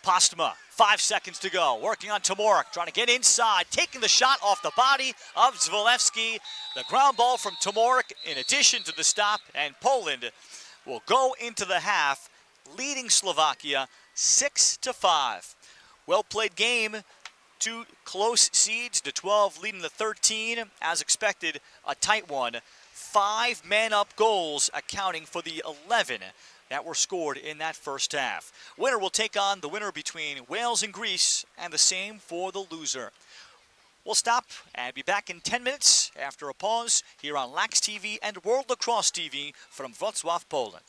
Postma, 5 seconds to go. Working on Tomorek, trying to get inside, taking the shot off the body of Zvolewski. The ground ball from Tomorek in addition to the stop, and Poland will go into the half, leading Slovakia 6-5. Well played game. 2 close seeds, the 12 leading the 13. As expected, a tight one. 5 man-up goals accounting for the 11 that were scored in that first half. Winner will take on the winner between Wales and Greece, and the same for the loser. We'll stop and be back in 10 minutes after a pause here on Lax TV and World Lacrosse TV from Wroclaw, Poland.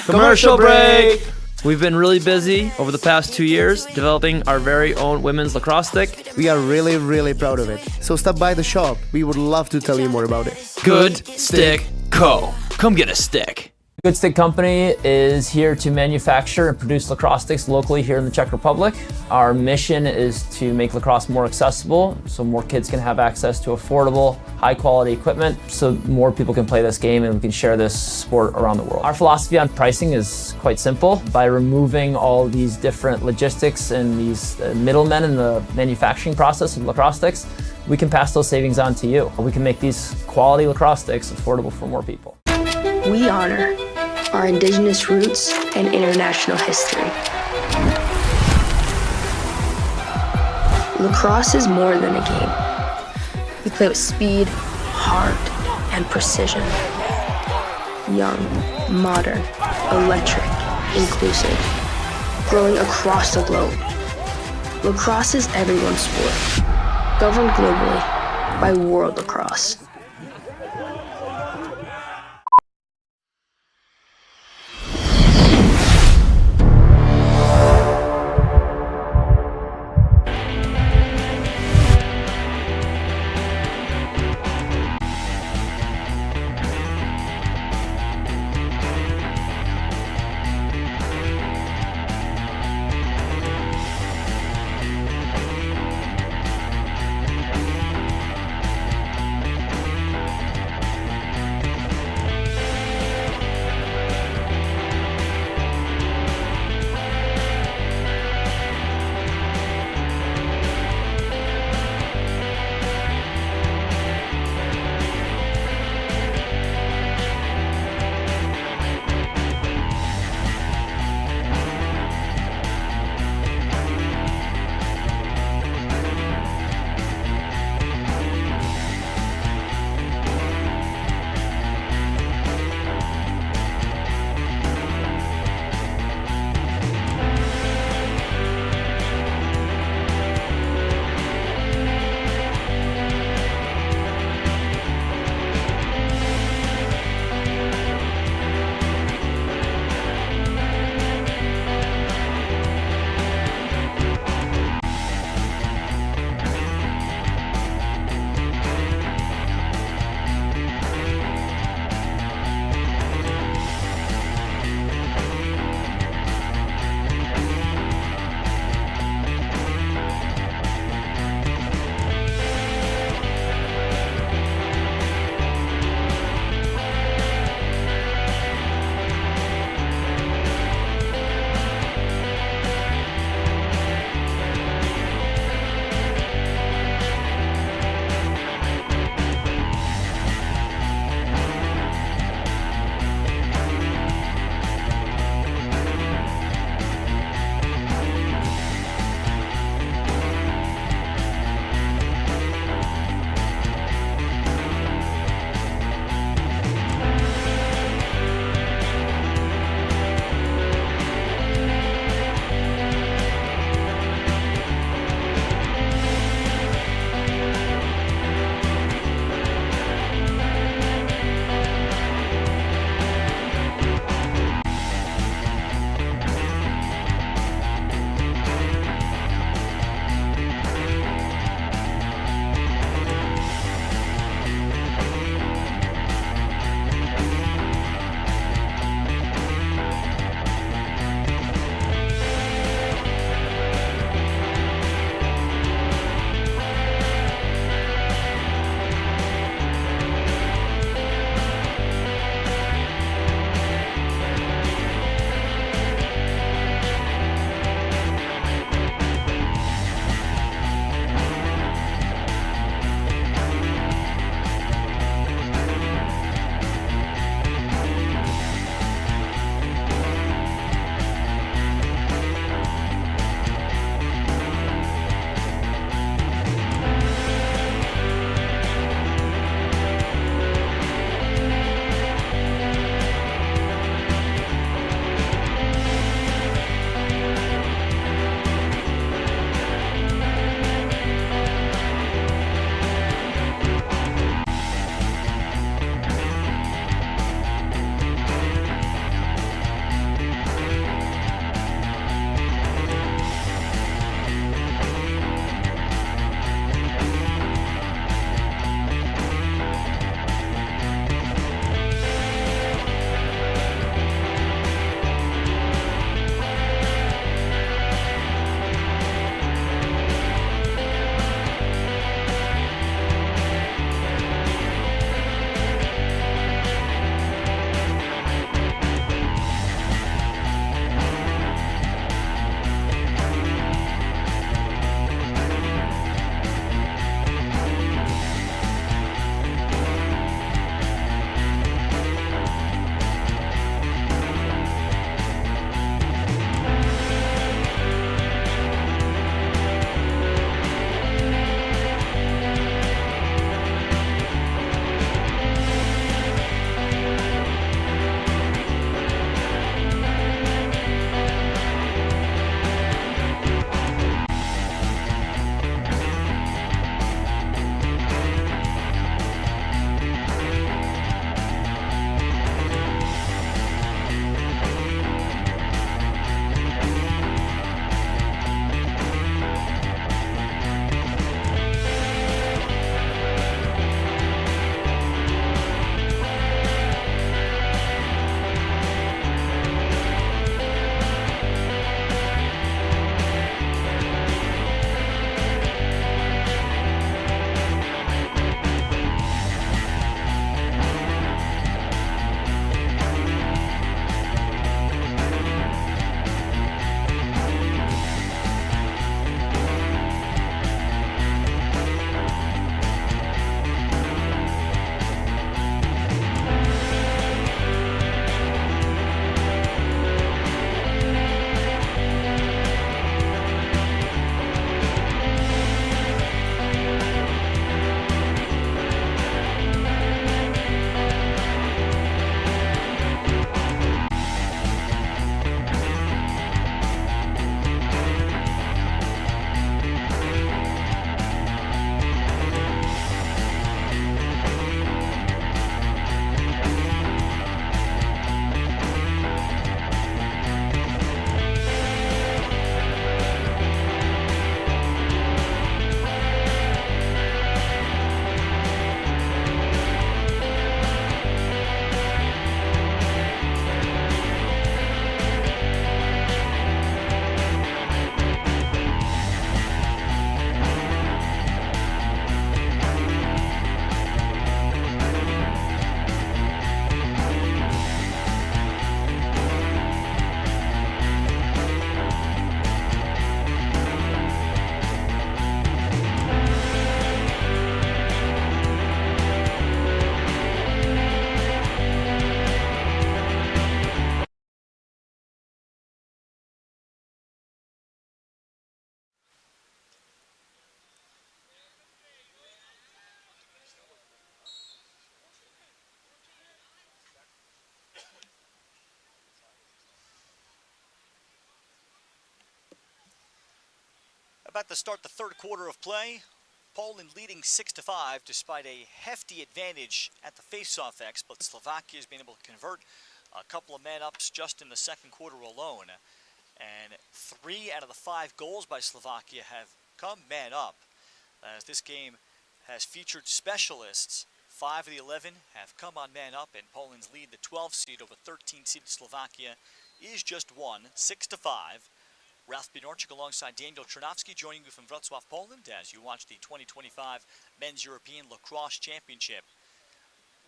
Commercial break! We've been really busy over the past 2 years developing our very own women's lacrosse stick. We are really, really proud of it. So stop by the shop. We would love to tell you more about it. Good Stick Co. Come get a stick. Good Stick Company is here to manufacture and produce lacrosse sticks locally here in the Czech Republic. Our mission is to make lacrosse more accessible so more kids can have access to affordable, high-quality equipment so more people can play this game and we can share this sport around the world. Our philosophy on pricing is quite simple. By removing all these different logistics and these middlemen in the manufacturing process of lacrosse sticks, we can pass those savings on to you. We can make these quality lacrosse sticks affordable for more people. We honor our indigenous roots and international history. Lacrosse is more than a game. We play with speed, heart, and precision. Young, modern, electric, inclusive, growing across the globe. Lacrosse is everyone's sport, governed globally by World Lacrosse. About to start the third quarter of play. Poland leading 6-5 despite a hefty advantage at the face-off X, but Slovakia has been able to convert a couple of man-ups just in the second quarter alone. And 3 out of the 5 goals by Slovakia have come man-up. As this game has featured specialists, 5 of the 11 have come on man-up, and Poland's lead, the 12th seed over 13-seeded Slovakia, is just 6-5. Ralph Binorchik alongside Daniel Chernovsky joining you from Wroclaw, Poland, as you watch the 2025 Men's European Lacrosse Championship.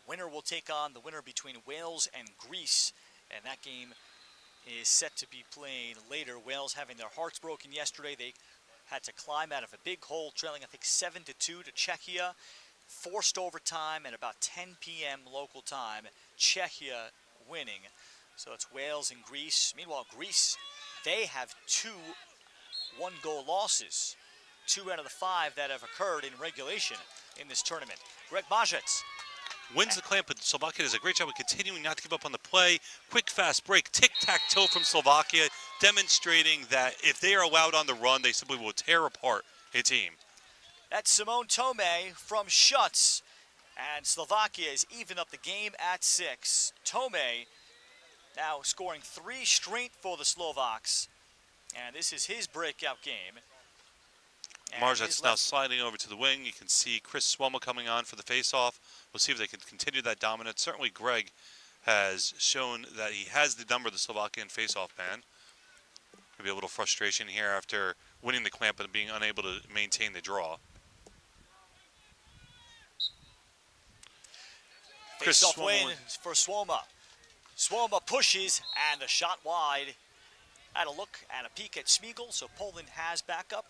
Winner will take on the winner between Wales and Greece, and that game is set to be played later. Wales having their hearts broken yesterday. They had to climb out of a big hole, trailing I think 7-2 to Czechia. Forced overtime at about 10 p.m. local time. Czechia winning. So it's Wales and Greece. Meanwhile, Greece, they have 2 one-goal losses. 2 out of the 5 that have occurred in regulation in this tournament. Greg Majec wins the clamp, but Slovakia does a great job of continuing not to give up on the play. Quick, fast break, tic-tac-toe from Slovakia, demonstrating that if they are allowed on the run, they simply will tear apart a team. That's Simone Tomei from Schutz, and Slovakia is even up the game at 6. Tomei now scoring 3 straight for the Slovaks, and this is his breakout game. Marzet's now sliding over to the wing. You can see Chris Swoma coming on for the face-off. We'll see if they can continue that dominance. Certainly Greg has shown that he has the number of the Slovakian face-off man. Maybe a little frustration here after winning the clamp and being unable to maintain the draw. Face-off win for Swoma. Swoma pushes, and the shot wide. Had a look and a peek at Smiegel, so Poland has backup.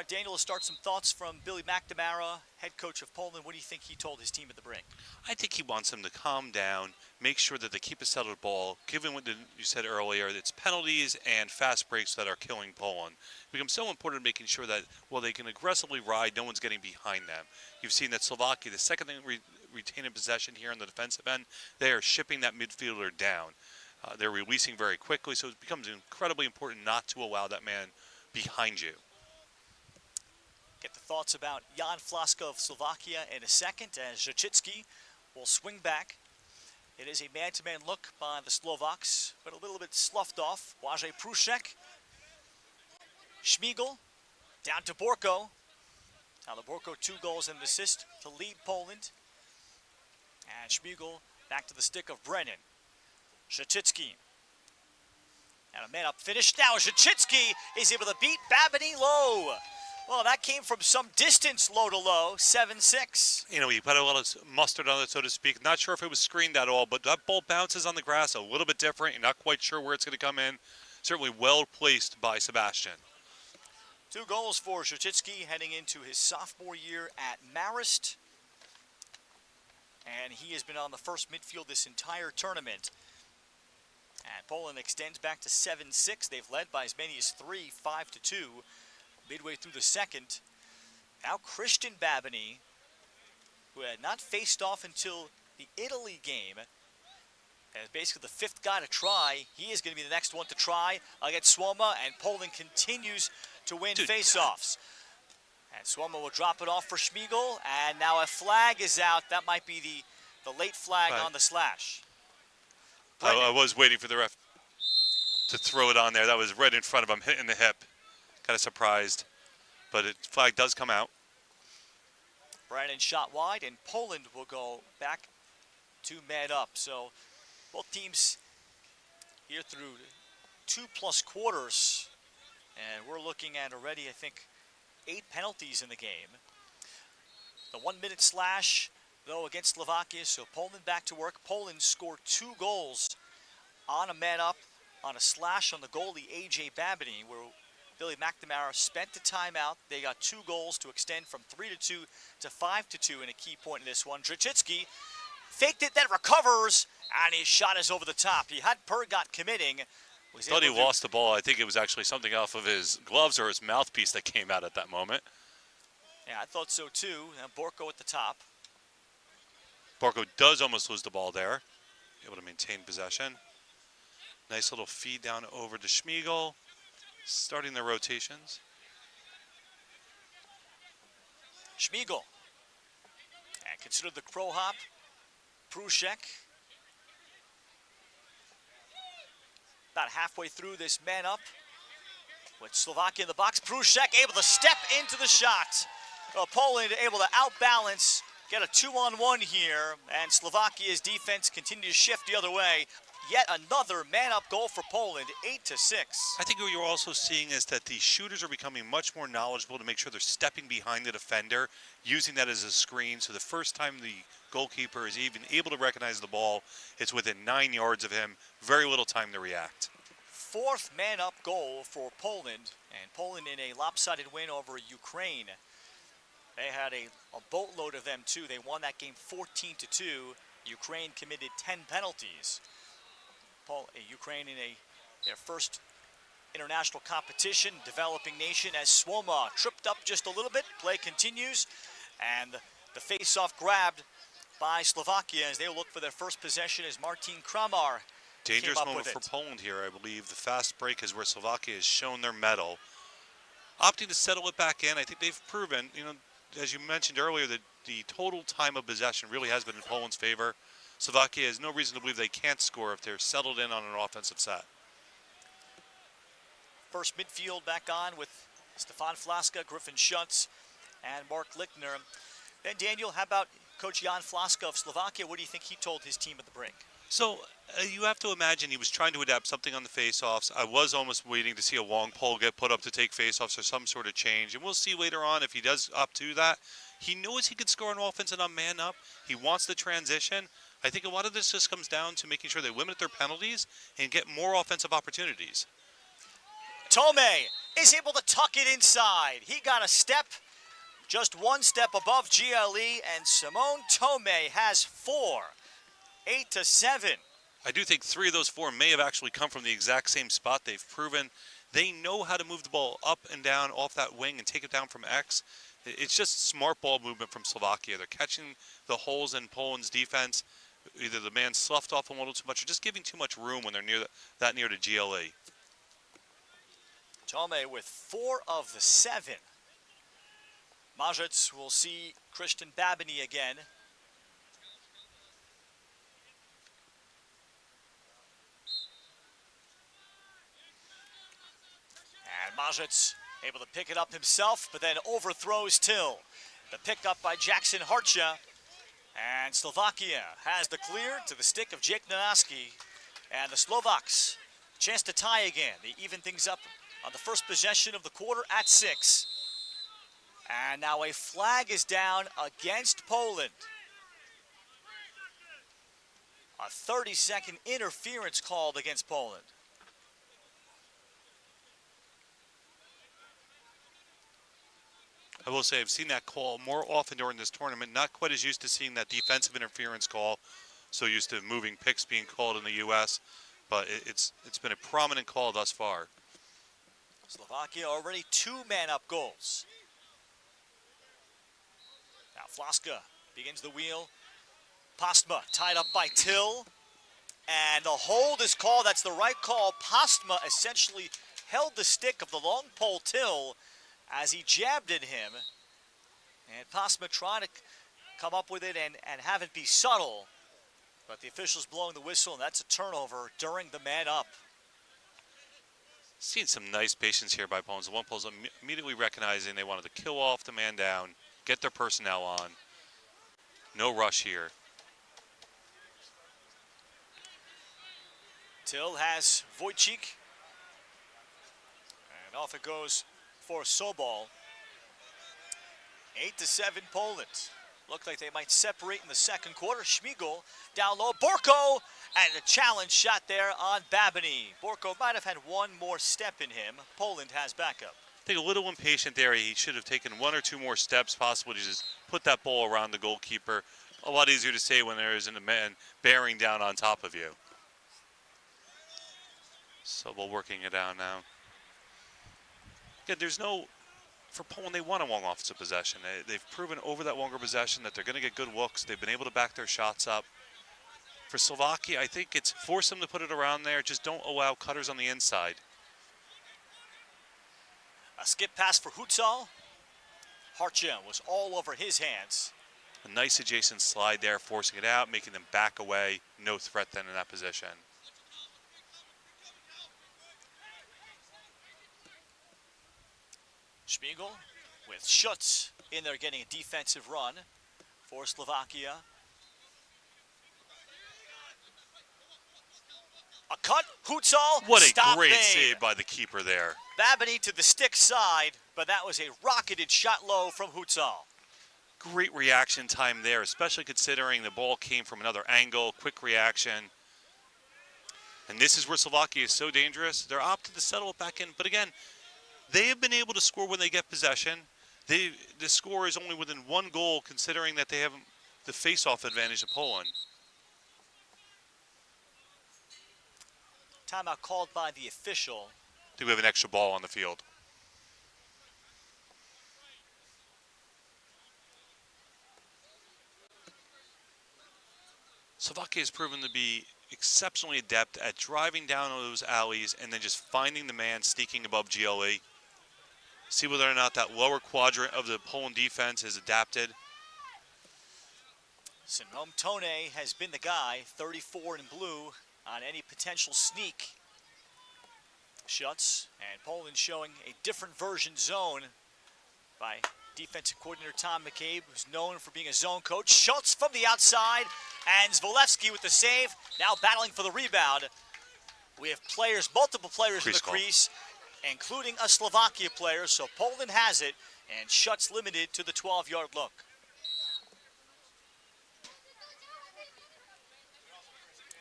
Daniel, let's start some thoughts from Billy McNamara, head coach of Poland. What do you think he told his team at the break? I think he wants them to calm down, make sure that they keep a settled ball. Given what you said earlier, it's penalties and fast breaks that are killing Poland. It becomes so important making sure that while they can aggressively ride, no one's getting behind them. You've seen that Slovakia, the second they retain a possession here on the defensive end, they are shipping that midfielder down. They're releasing very quickly, so it becomes incredibly important not to allow that man behind you. Get the thoughts about Jan Flaska of Slovakia in a second, as Zachitsky will swing back. It is a man-to-man look by the Slovaks, but a little bit sloughed off. Błażej Pruszek. Smiegel down to Borko. Now the Borko 2 goals and an assist to lead Poland. And Smiegel back to the stick of Brennan. Zachitsky. And a man-up finish. Now Zachitsky is able to beat Babiny low. Well, that came from some distance low to low, 7-6. You know, he put a lot of mustard on it, so to speak. Not sure if it was screened at all, but that ball bounces on the grass a little bit different. You're not quite sure where it's going to come in. Certainly well placed by Sebastian. 2 goals for Zachitsky heading into his sophomore year at Marist. And he has been on the first midfield this entire tournament. And Poland extends back to 7-6. They've led by as many as 3, 5-2. Midway through the second. Now Christian Babiny, who had not faced off until the Italy game, as basically the 5th guy to try. He is going to be the next one to try against Swoma, and Poland continues to win face-offs. And Swoma will drop it off for Smiegel, and now a flag is out. That might be the late flag on the slash. I was waiting for the ref to throw it on there. That was right in front of him, hitting the hip. Kind of surprised, but the flag does come out. Brennan shot wide, and Poland will go back to man up. So both teams here through 2+ quarters, and we're looking at already, I think, 8 penalties in the game. The 1-minute slash, though, against Slovakia, so Poland back to work. Poland scored 2 goals on a man up, on a slash on the goalie, A.J. Babiny, where Billy McNamara spent the timeout. They got 2 goals to extend from 3-2 to 5-2 in a key point in this one. Zachitsky faked it, then recovers, and his shot is over the top. He had Pergot committing. Thought he lost the ball. I think it was actually something off of his gloves or his mouthpiece that came out at that moment. Yeah, I thought so too. And Borko at the top. Borko does almost lose the ball there. Able to maintain possession. Nice little feed down over to Smiegel. Starting the rotations. Schmiegel. And consider the crow hop. Pruszek. About halfway through this man up. With Slovakia in the box. Pruszek able to step into the shot. Poland able to outbalance, get a 2-on-1 here, and Slovakia's defense continues to shift the other way. Yet another man-up goal for Poland, 8-6. I think what you're also seeing is that the shooters are becoming much more knowledgeable to make sure they're stepping behind the defender, using that as a screen. So the first time the goalkeeper is even able to recognize the ball, it's within 9 yards of him. Very little time to react. Fourth man-up goal for Poland, and Poland in a lopsided win over Ukraine. They had a boatload of them too. They won that game 14-2. Ukraine committed 10 penalties. Ukraine in their first international competition, developing nation, as Swoma tripped up just a little bit. Play continues, and the face-off grabbed by Slovakia as they look for their first possession as Martin Kramar Dangerous came up moment with for it. Poland here, I believe. The fast break is where Slovakia has shown their mettle. Opting to settle it back in, I think they've proven, as you mentioned earlier, that the total time of possession really has been in Poland's favor. Slovakia has no reason to believe they can't score if they're settled in on an offensive set. First midfield back on with Stefan Flaska, Griffin Schutz, and Mark Lichtner. Then Daniel, how about Coach Jan Flaska of Slovakia? What do you think he told his team at the break? So you have to imagine he was trying to adapt something on the face-offs. I was almost waiting to see a long pole get put up to take face-offs or some sort of change. And we'll see later on if he does up to that. He knows he could score on offense and on man up. He wants the transition. I think a lot of this just comes down to making sure they limit their penalties and get more offensive opportunities. Tome is able to tuck it inside. He got a step, just one step above GLE, and Simone Tome has 4. 8-7. I do think 3 of those 4 may have actually come from the exact same spot. They've proven they know how to move the ball up and down off that wing and take it down from X. It's just smart ball movement from Slovakia. They're catching the holes in Poland's defense. Either the man sloughed off a little too much or just giving too much room when they're that near to GLE. Tome with 4 of the 7. Majic will see Christian Babini again. And Majic able to pick it up himself, but then overthrows Till. The pickup by Jackson Harcha. And Slovakia has the clear to the stick of Jake Nanaski. And the Slovaks, chance to tie again. They even things up on the first possession of the quarter at 6. And now a flag is down against Poland. A 30-second interference called against Poland. I will say I've seen that call more often during this tournament. Not quite as used to seeing that defensive interference call. So used to moving picks being called in the U.S. But it's been a prominent call thus far. Slovakia already 2 man-up goals. Now Flaska begins the wheel. Postma tied up by Till. And the hold is called. That's the right call. Postma essentially held the stick of the long pole Till as he jabbed at him. And Postma trying to come up with it and have it be subtle. But the official's blowing the whistle, and that's a turnover during the man-up. Seen some nice patience here by Poland. The one Poles immediately recognizing they wanted to kill off the man down, get their personnel on. No rush here. Till has Wojcik. And off it goes for Sobol. 8-7 Poland. Looked like they might separate in the second quarter. Schmiegel down low. Borko, and a challenge shot there on Babini. Borko might have had one more step in him. Poland has backup. I think a little impatient there. He should have taken 1 or 2 more steps, possibly to just put that ball around the goalkeeper. A lot easier to say when there isn't a man bearing down on top of you. So we're working it down now. Again, there's no, for Poland, they want a long offensive possession. They've proven over that longer possession that they're going to get good looks. They've been able to back their shots up. For Slovakia, I think it's force them to put it around there. Just don't allow cutters on the inside. A skip pass for Hutzal. Harcha was all over his hands. A nice adjacent slide there, forcing it out, making them back away. No threat then in that position. Schmiegel with Schutz in there getting a defensive run for Slovakia. A cut, Hutzal, What a stop great made. save by the keeper there. Babini to the stick side, but that was a rocketed shot low from Hutzal. Great reaction time there, especially considering the ball came from another angle. Quick reaction. And this is where Slovakia is so dangerous. They're opted to settle it back in. But again, they have been able to score when they get possession. The score is only within one goal, considering that they have the face-off advantage of Poland. Timeout called by the official. I think we have an extra ball on the field. Slovakia has proven to be exceptionally adept at driving down those alleys and then just finding the man sneaking above GLE. See whether or not that lower quadrant of the Poland defense is adapted. Simone Tone has been the guy, 34 in blue, on any potential sneak. Schutz and Poland showing a different version zone by defensive coordinator Tom McCabe, who's known for being a zone coach. Schutz from the outside, and Zvolevski with the save, now battling for the rebound. We have players, multiple players in the crease, including a Slovakia player, so Poland has it, and Schutz limited to the 12-yard look.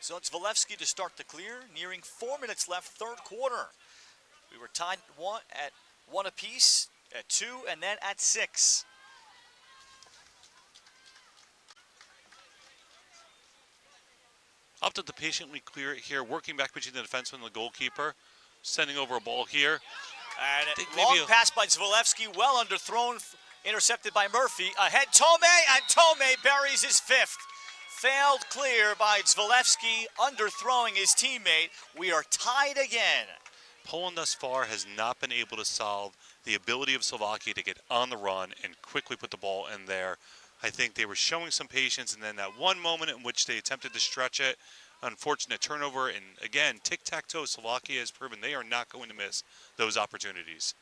So it's Zvolevski to start the clear, nearing 4 minutes left, third quarter. We were tied at one apiece, at 2, and then at 6. Opted to patiently clear it here, working back between the defenseman and the goalkeeper, sending over a ball here. And a long pass by Zvolevski, well underthrown, intercepted by Murphy. Ahead Tome, and Tome buries his fifth. Failed clear by Zvolevski, underthrowing his teammate. We are tied again. Poland thus far has not been able to solve the ability of Slovakia to get on the run and quickly put the ball in there. I think they were showing some patience, and then that one moment in which they attempted to stretch it, unfortunate turnover, and again, tic-tac-toe, Slovakia has proven they are not going to miss those opportunities.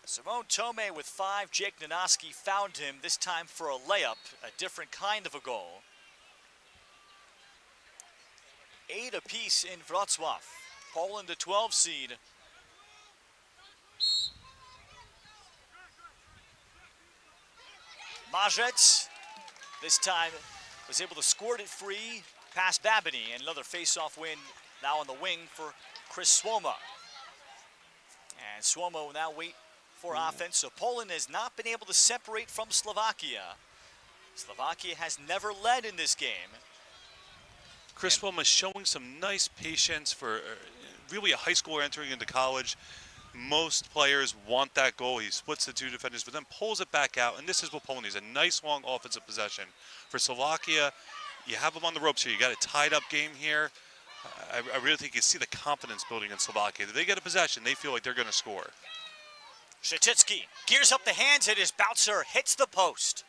Simone Tome with 5. Jake Nanoski found him, this time for a layup, a different kind of a goal. 8 apiece in Wroclaw. Poland, the 12 seed. Marzec, this time, was able to squirt it free past Babini, and another face-off win now on the wing for Chris Swoma. And Swoma will now wait for offense, so Poland has not been able to separate from Slovakia. Slovakia has never led in this game. Chris Swoma is showing some nice patience for really a high schooler entering into college. Most players want that goal. He splits the two defenders, but then pulls it back out, and this is what Poland needs, a nice long offensive possession. For Slovakia, you have them on the ropes here. You got a tied-up game here. I really think you see the confidence building in Slovakia. If they get a possession, they feel like they're going to score. Shatitsky gears up the hands, and his bouncer hits the post.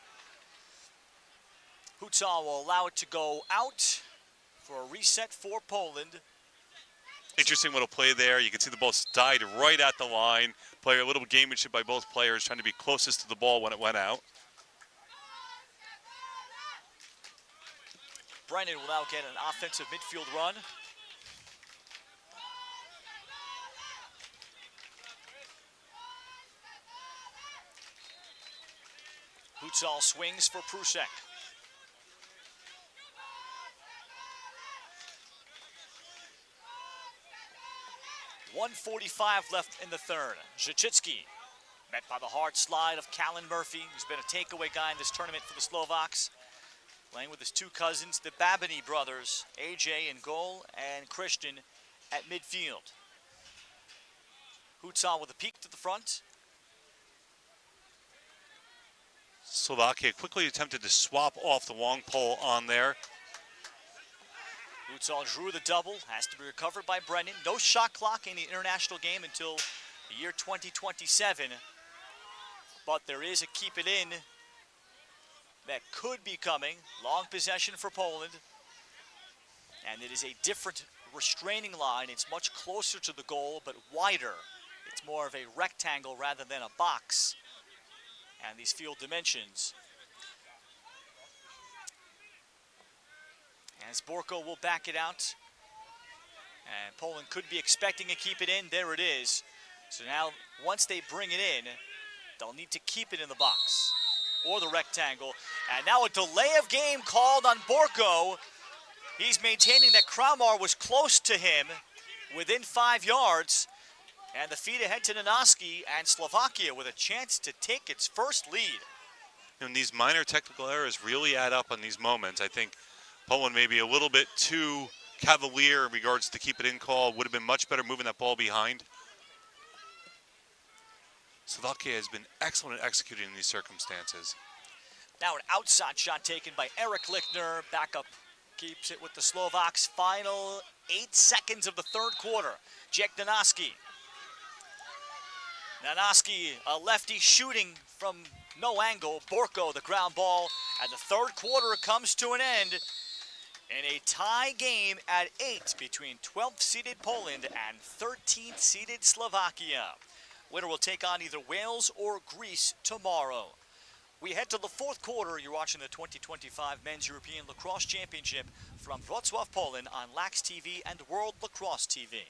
Hutzal will allow it to go out for a reset for Poland. Interesting little play there. You can see the ball died right at the line. Play a little gamemanship by both players, trying to be closest to the ball when it went out. Brennan will now get an offensive midfield run. Hutzal swings for Prusek. .145 left in the third. Zachitsky met by the hard slide of Callan Murphy, who's been a takeaway guy in this tournament for the Slovaks. Playing with his two cousins, the Babini brothers, AJ in goal and Christian at midfield. Hutzal with a peek to the front. Slovakia quickly attempted to swap off the long pole on there. Hutzal drew the double, has to be recovered by Brennan. No shot clock in the international game until the year 2027. but there is a keep it in that could be coming. Long possession for Poland. And it is a different restraining line. It's much closer to the goal, but wider. It's more of a rectangle rather than a box. And these field dimensions. As Borko will back it out. And Poland could be expecting a keep it in. There it is. So now, once they bring it in, they'll need to keep it in the box or the rectangle. And now a delay of game called on Borko. He's maintaining that Kramar was close to him, within 5 yards. And the feed ahead to Nanoski, and Slovakia with a chance to take its first lead. And these minor technical errors really add up on these moments. I think Poland may be a little bit too cavalier in regards to keep it in call. Would have been much better moving that ball behind. Slovakia has been excellent at executing in these circumstances. Now an outside shot taken by Eric Lichtner. Backup keeps it with the Slovaks. Final 8 seconds of the third quarter. Jack Nanoski. Nanoski, a lefty shooting from no angle. Borko, the ground ball. And the third quarter comes to an end in a tie game at 8 between 12th-seeded Poland and 13th-seeded Slovakia. Winner will take on either Wales or Greece tomorrow. We head to the fourth quarter. You're watching the 2025 Men's European Lacrosse Championship from Wroclaw, Poland on Lax TV and World Lacrosse TV.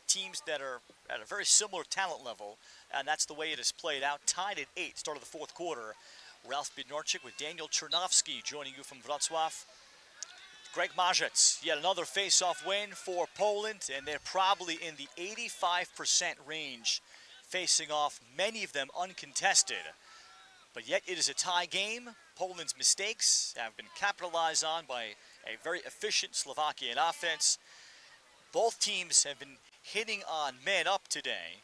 Teams that are at a very similar talent level, and that's the way it has played out. Tied at 8, start of the fourth quarter. Ralph Bednarczyk with Daniel Chernovsky joining you from Wrocław. Greg Marzec, yet another face-off win for Poland, and they're probably in the 85% range, facing off, many of them uncontested. But yet it is a tie game. Poland's mistakes have been capitalized on by a very efficient Slovakian offense. Both teams have been hitting on man-up today.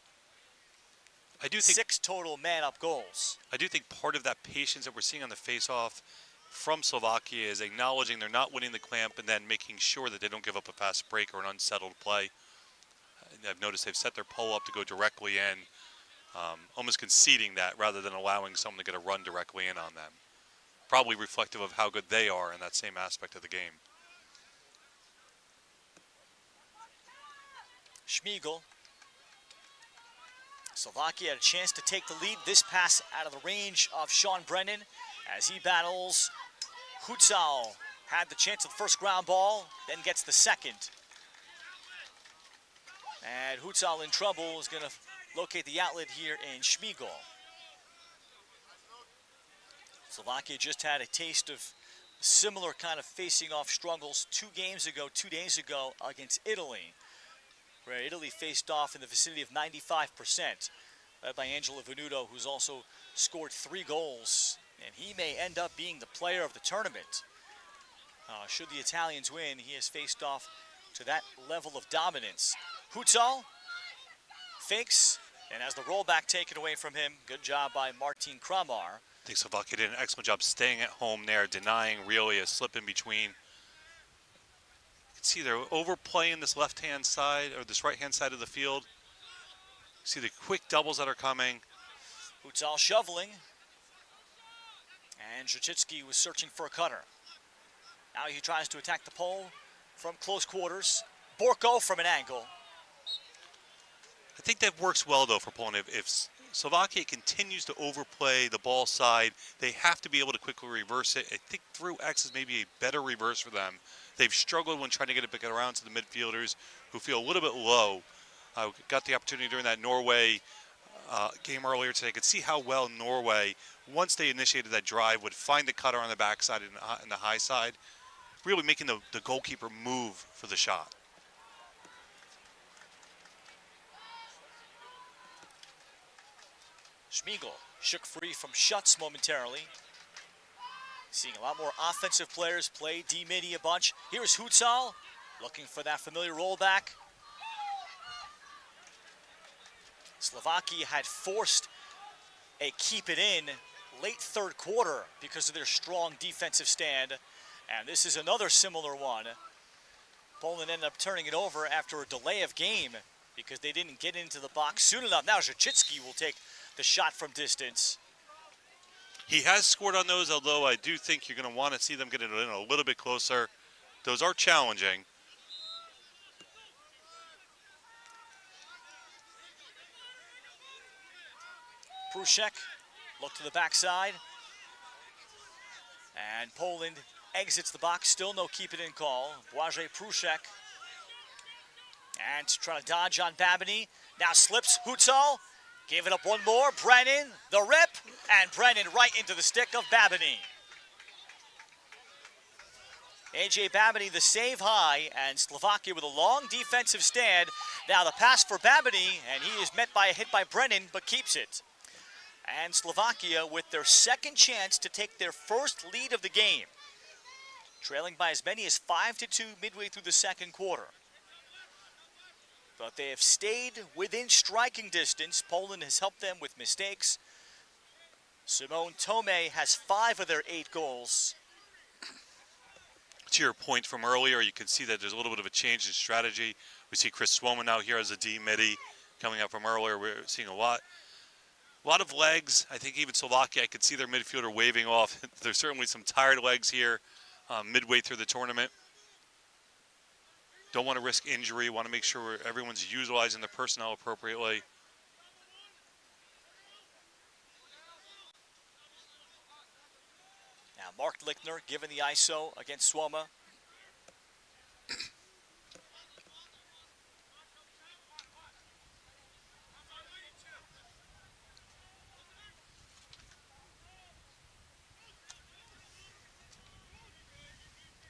I do think 6 total man-up goals. I do think part of that patience that we're seeing on the face-off from Slovakia is acknowledging they're not winning the clamp and then making sure that they don't give up a fast break or an unsettled play. I've noticed they've set their pull up to go directly in, almost conceding that rather than allowing someone to get a run directly in on them. Probably reflective of how good they are in that same aspect of the game. Schmiegel. Slovakia had a chance to take the lead. This pass out of the range of Sean Brennan as he battles. Hutzal had the chance of the first ground ball, then gets the second. And Hutzal in trouble is going to locate the outlet here in Schmiegel. Slovakia just had a taste of similar kind of facing off struggles 2 days ago against Italy, where Italy faced off in the vicinity of 95%, led by Angelo Venuto, who's also scored 3 goals, and he may end up being the player of the tournament. Should the Italians win, he has faced off to that level of dominance. Hutzal fakes and has the rollback taken away from him. Good job by Martin Kramar. I think Slovakia did an excellent job staying at home there, denying really a slip in between. You can see they're overplaying this left-hand side or this right-hand side of the field. See the quick doubles that are coming. Hutzal shoveling. And Zhachitsky was searching for a cutter. Now he tries to attack the pole from close quarters. Borko from an angle. I think that works well, though, for Poland. If Slovakia continues to overplay the ball side, they have to be able to quickly reverse it. I think through X is maybe a better reverse for them. They've struggled when trying to get it back around to the midfielders who feel a little bit low. Got the opportunity during that Norway game earlier today. I could see how well Norway, once they initiated that drive, would find the cutter on the backside and the high side, really making the goalkeeper move for the shot. Schmiegel shook free from Schutz momentarily. Seeing a lot more offensive players play D-midi a bunch. Here's Hutzal looking for that familiar rollback. Slovakia had forced a keep it in late third quarter because of their strong defensive stand. And this is another similar one. Poland ended up turning it over after a delay of game because they didn't get into the box soon enough. Now Zhachitsky will take the shot from distance. He has scored on those, although I do think you're going to want to see them get it in a little bit closer. Those are challenging. Pruszek look to the backside. And Poland exits the box. Still no keep it in call. Błażej Pruszek. And trying to dodge on Babiny. Now slips Hutzal. Gave it up one more. Brennan, the rip. And Brennan right into the stick of Babiny. AJ Babiny, the save high, and Slovakia with a long defensive stand. Now the pass for Babiny, and he is met by a hit by Brennan, but keeps it. And Slovakia with their second chance to take their first lead of the game. Trailing by as many as 5-2 midway through the second quarter. But they have stayed within striking distance. Poland has helped them with mistakes. Simone Tomé has 5 of their 8 goals. To your point from earlier, you can see that there's a little bit of a change in strategy. We see Chris Swoma now here as a D-midi coming up from earlier. We're seeing a lot of legs. I think even Slovakia, I could see their midfielder waving off. There's certainly some tired legs here midway through the tournament. Don't want to risk injury. Want to make sure everyone's utilizing the personnel appropriately. Now Mark Lichtner given the ISO against Swoma.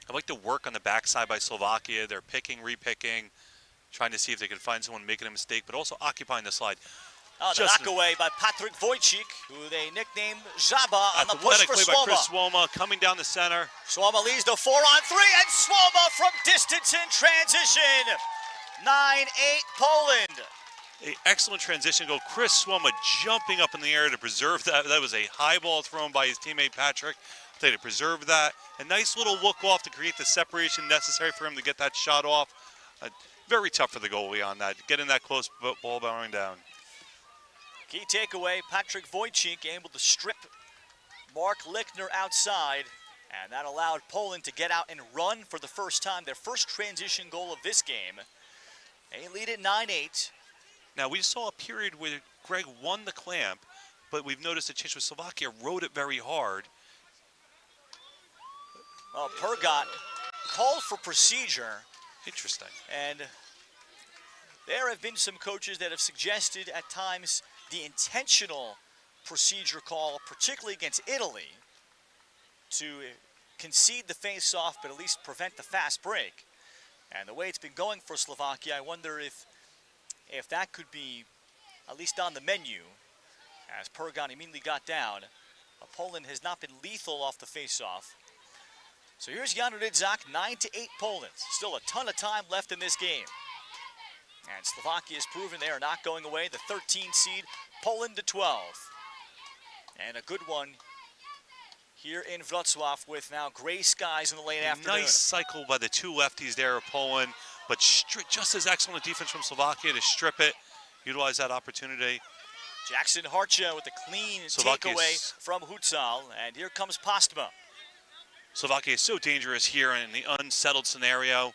I like the work on the backside by Slovakia. They're picking, repicking, trying to see if they can find someone making a mistake, but also occupying the slide. Oh, the knockaway by Patryk Wojcik, who they nicknamed Żaba on the push for Athletically by Swoma. Chris Swoma coming down the center. Swoma leads to 4-on-3, and Swoma from distance in transition. 9-8 Poland. An excellent transition goal. Chris Swoma jumping up in the air to preserve that. That was a high ball thrown by his teammate Patrick. They to preserve that. A nice little look off to create the separation necessary for him to get that shot off. Very tough for the goalie on that, getting that close ball bowing down. Key takeaway, Patryk Wojcik able to strip Mark Lichtner outside, and that allowed Poland to get out and run for the first time, their first transition goal of this game. They lead at 9-8. Now, we saw a period where Greg won the clamp, but we've noticed a change with Slovakia rode it very hard. Well, Pergot called for procedure. Interesting. And there have been some coaches that have suggested at times the intentional procedure call, particularly against Italy, to concede the face-off, but at least prevent the fast break. And the way it's been going for Slovakia, I wonder if that could be at least on the menu. As Pergon immediately got down, Poland has not been lethal off the face-off. So here's Jan Rydzak, 9-8 Poland. Still a ton of time left in this game. And Slovakia has proven they are not going away. The 13 seed, Poland to 12. And a good one here in Wroclaw with now gray skies in the late afternoon. Nice cycle by the two lefties there of Poland, but just as excellent defense from Slovakia to strip it, utilize that opportunity. Jackson Harcha with a clean takeaway from Hutzal, and here comes Postma. Slovakia is so dangerous here in the unsettled scenario.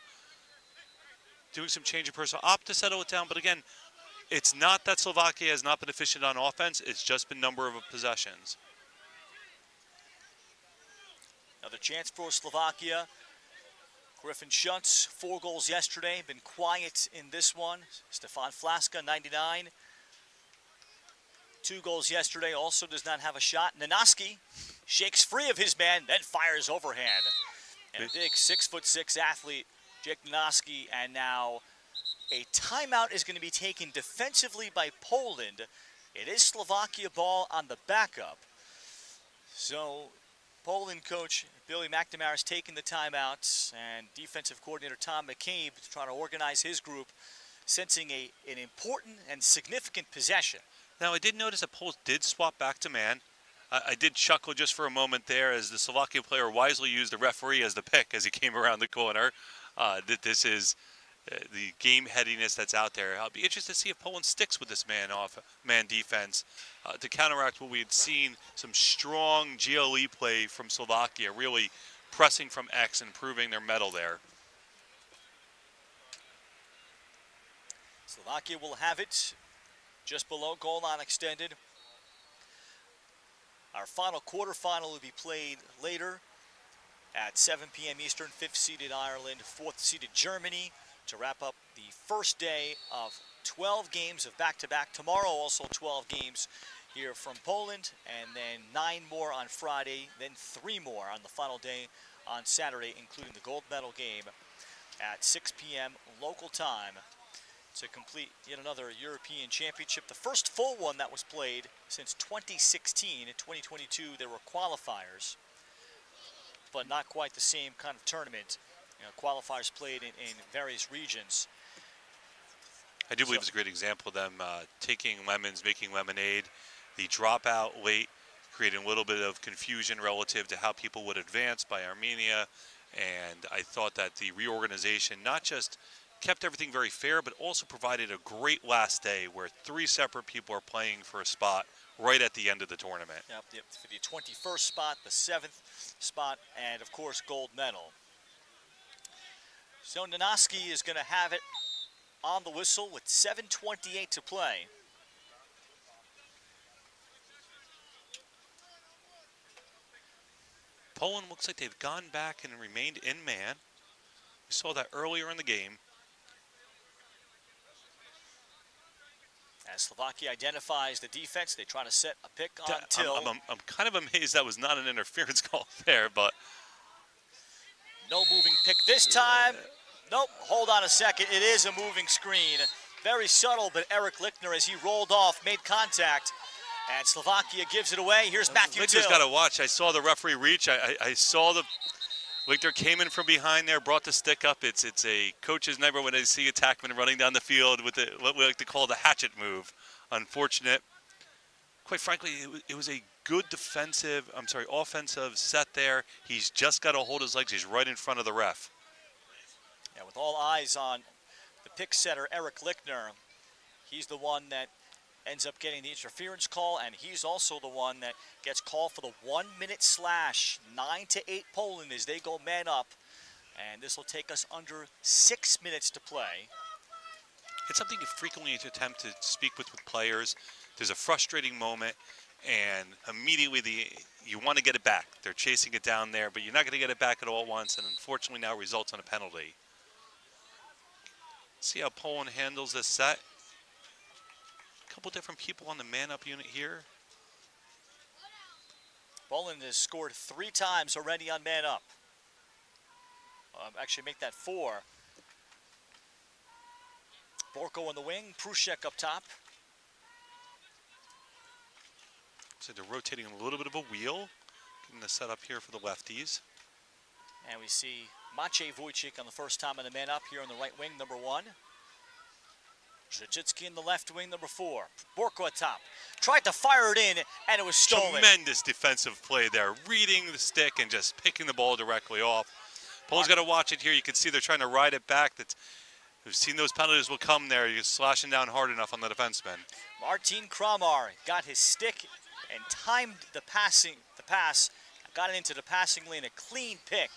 Doing some change of personnel, opt to settle it down, but again, it's not that Slovakia has not been efficient on offense, it's just been number of possessions. Another chance for Slovakia. Griffin Schutz, 4 goals yesterday, been quiet in this one. Stefan Flaska, 99. 2 goals yesterday, also does not have a shot. Nanaski shakes free of his man, then fires overhand. And a big 6'6" athlete, Jake Nanaski, and now a timeout is going to be taken defensively by Poland. It is Slovakia ball on the backup. So Poland coach Billy McNamara is taking the timeouts, and defensive coordinator Tom McCabe trying to organize his group, sensing an important and significant possession. Now, I did notice that Poland did swap back to man. I did chuckle just for a moment there as the Slovakian player wisely used the referee as the pick as he came around the corner. That this is the game headiness that's out there. I'll be interested to see if Poland sticks with this man defense to counteract what we had seen, some strong GLE play from Slovakia, really pressing from X and proving their mettle there. Slovakia will have it just below goal line extended. Our final quarterfinal will be played later at 7 p.m. Eastern. 5th-seeded Ireland, 4th-seeded Germany to wrap up the first day of 12 games of back-to-back. Tomorrow also 12 games here from Poland, and then 9 more on Friday, then 3 more on the final day on Saturday, including the gold medal game at 6 p.m. local time to complete yet another European Championship. The first full one that was played since 2016. In 2022, there were qualifiers, but not quite the same kind of tournament. You know, qualifiers played in various regions. I do believe it's a great example of them taking lemons, making lemonade. The dropout late created a little bit of confusion relative to how people would advance by Armenia. And I thought that the reorganization not just kept everything very fair, but also provided a great last day where 3 separate people are playing for a spot right at the end of the tournament. Yep, for the 21st spot, the 7th spot, and of course gold medal. So Nanaski is going to have it on the whistle with 7:28 to play. Poland looks like they've gone back and remained in man. We saw that earlier in the game. As Slovakia identifies the defense, they try to set a pick on Till. I'm kind of amazed that was not an interference call there, but no moving pick this time. Nope, hold on a second. It is a moving screen. Very subtle, but Eric Lichtner, as he rolled off, made contact. And Slovakia gives it away. Here's Matthew Till. Lichtner's got to watch. I saw the referee reach. I saw the Lichtner came in from behind there, brought the stick up. It's a coach's nightmare when they see attackman running down the field with what we like to call the hatchet move. Unfortunate. Quite frankly, it was a good offensive set there. He's just got to hold his legs. He's right in front of the ref. Yeah, with all eyes on the pick setter, Eric Lichtner. He's the one that ends up getting the interference call, and he's also the one that gets called for the 1-minute slash. 9-8 Poland as they go man up, and this will take us under 6 minutes to play. It's something you frequently attempt to speak with players. There's a frustrating moment, and immediately you want to get it back. They're chasing it down there, but you're not going to get it back at all at once, and unfortunately now it results in a penalty. See how Poland handles this set. A couple different people on the man-up unit here. Poland has scored 3 times already on man up. Actually, make that 4. Borko on the wing, Pruszek up top. So they're rotating a little bit of a wheel, getting the setup here for the lefties. And we see Maciej Wójcik on the first time on the man up here on the right wing, number 1. Zdzicki in the left wing, number 4. Borko at top. Tried to fire it in, and it was stolen. Tremendous defensive play there, reading the stick and just picking the ball directly off. Poland's got to watch it here. You can see they're trying to ride it back. We've seen those penalties will come there. You're slashing down hard enough on the defenseman. Martin Kramar got his stick and timed the pass, got it into the passing lane, a clean pick.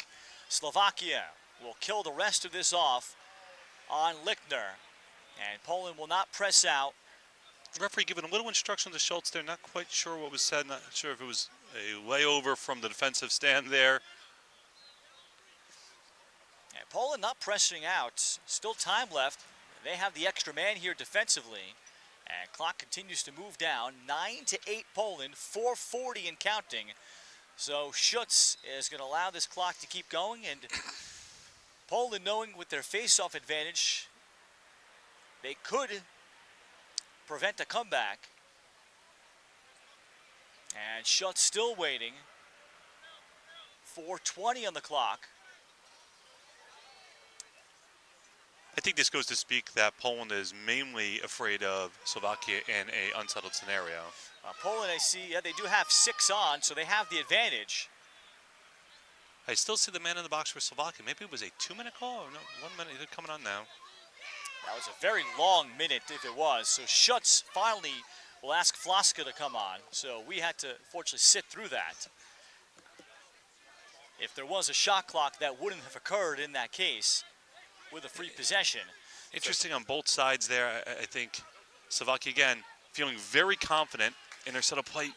Slovakia will kill the rest of this off on Lichtner, and Poland will not press out. The referee giving a little instruction to Schultz there, not quite sure what was said, not sure if it was a layover from the defensive stand there. And Poland not pressing out, still time left. They have the extra man here defensively, and clock continues to move down. 9-8 Poland, 4:40 and counting. So Schutz is going to allow this clock to keep going, and Poland, knowing with their face-off advantage, they could prevent a comeback. And Schutz still waiting. 4:20 on the clock. I think this goes to speak that Poland is mainly afraid of Slovakia in an unsettled scenario. Poland, I see, yeah, they do have 6 on, so they have the advantage. I still see the man in the box for Slovakia. Maybe it was a 2-minute call, or no, 1 minute. They're coming on now. That was a very long minute if it was. So Schutz finally will ask Flaska to come on. So we had to, fortunately, sit through that. If there was a shot clock, that wouldn't have occurred in that case with a free possession. Interesting on both sides there. I think Slovakia, again, feeling very confident in their setup play.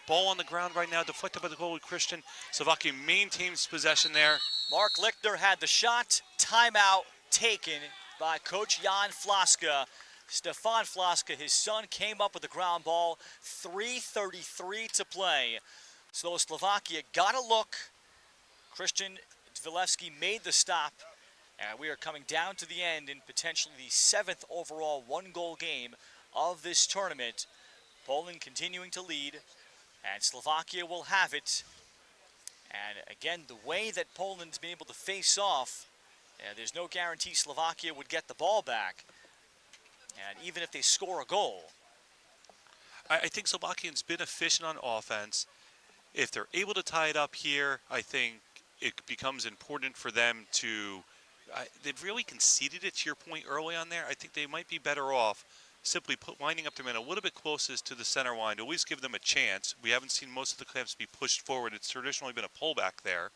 Ball on the ground right now, deflected by the goalie Christian. Slovakia maintains possession there. Mark Lichtner had the shot. Timeout taken by Coach Jan Flaska. Stefan Flaska, his son, came up with the ground ball. 3:33 to play. So Slovakia got a look. Christian Dvilevski made the stop. And we are coming down to the end in potentially the 7th overall 1-goal game of this tournament. Poland continuing to lead, and Slovakia will have it. And again, the way that Poland's been able to face off, there's no guarantee Slovakia would get the ball back. And even if they score a goal. I think Slovakia's been efficient on offense. If they're able to tie it up here, I think it becomes important for them to... they've really conceded it, to your point early on there. I think they might be better off simply lining up their men a little bit closest to the center line to at least give them a chance. We haven't seen most of the clamps be pushed forward. It's traditionally been a pullback there.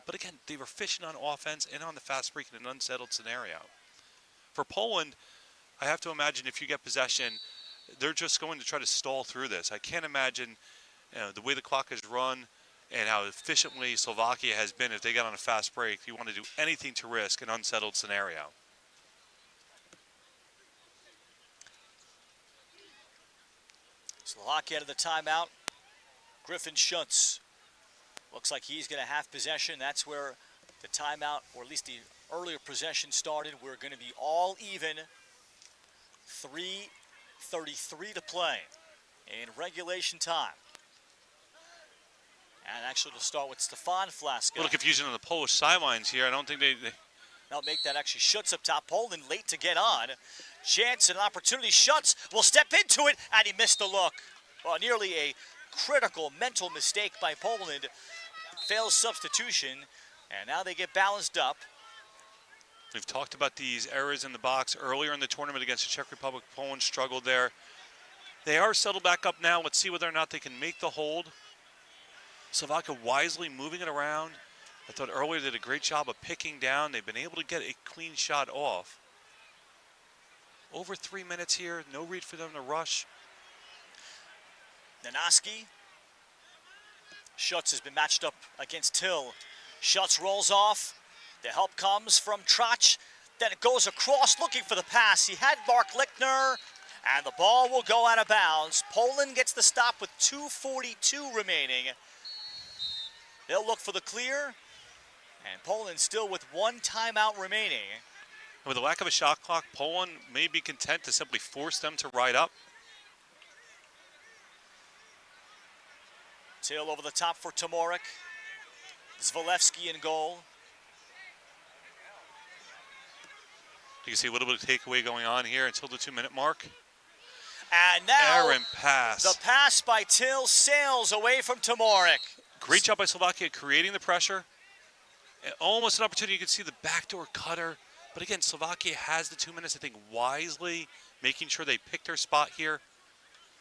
But again, they were efficient on offense and on the fast break in an unsettled scenario. For Poland, I have to imagine if you get possession, they're just going to try to stall through this. I can't imagine the way the clock is run and how efficiently Slovakia has been. If they got on a fast break, you want to do anything to risk an unsettled scenario. Slovakia out of the timeout. Griffin Schutz looks like he's going to have possession. That's where the timeout, or at least the earlier possession started. We're going to be all even. 3:33 to play in regulation time. And actually, to start with Stefan Flaska. A little confusion on the Polish sidelines here. I don't think they They'll make that actually. Schutz up top. Poland late to get on. Chance and opportunity. Schutz will step into it, and he missed the look. Well, nearly a critical mental mistake by Poland. Fails substitution, and now they get balanced up. We've talked about these errors in the box earlier in the tournament against the Czech Republic. Poland struggled there. They are settled back up now. Let's see whether or not they can make the hold. Slovakia wisely moving it around. I thought earlier they did a great job of picking down. They've been able to get a clean shot off. Over 3 minutes here. No read for them to rush. Nanaski. Schutz has been matched up against Till. Schutz rolls off. The help comes from Trotch. Then it goes across looking for the pass. He had Mark Lichtner, And the ball will go out of bounds. Poland gets the stop with 2:42 remaining. They'll look for the clear. And Poland still with one timeout remaining. With the lack of a shot clock, Poland may be content to simply force them to ride up. Tail over the top for Tomorek. Zvalewski in goal. You can see a little bit of takeaway going on here until the 2-minute mark. And now Errant pass. the pass by Till sails away from Tomorek. Great job by Slovakia creating the pressure. Almost an opportunity. You can see the backdoor cutter. But again, Slovakia has the 2 minutes, I think, wisely, making sure they pick their spot here.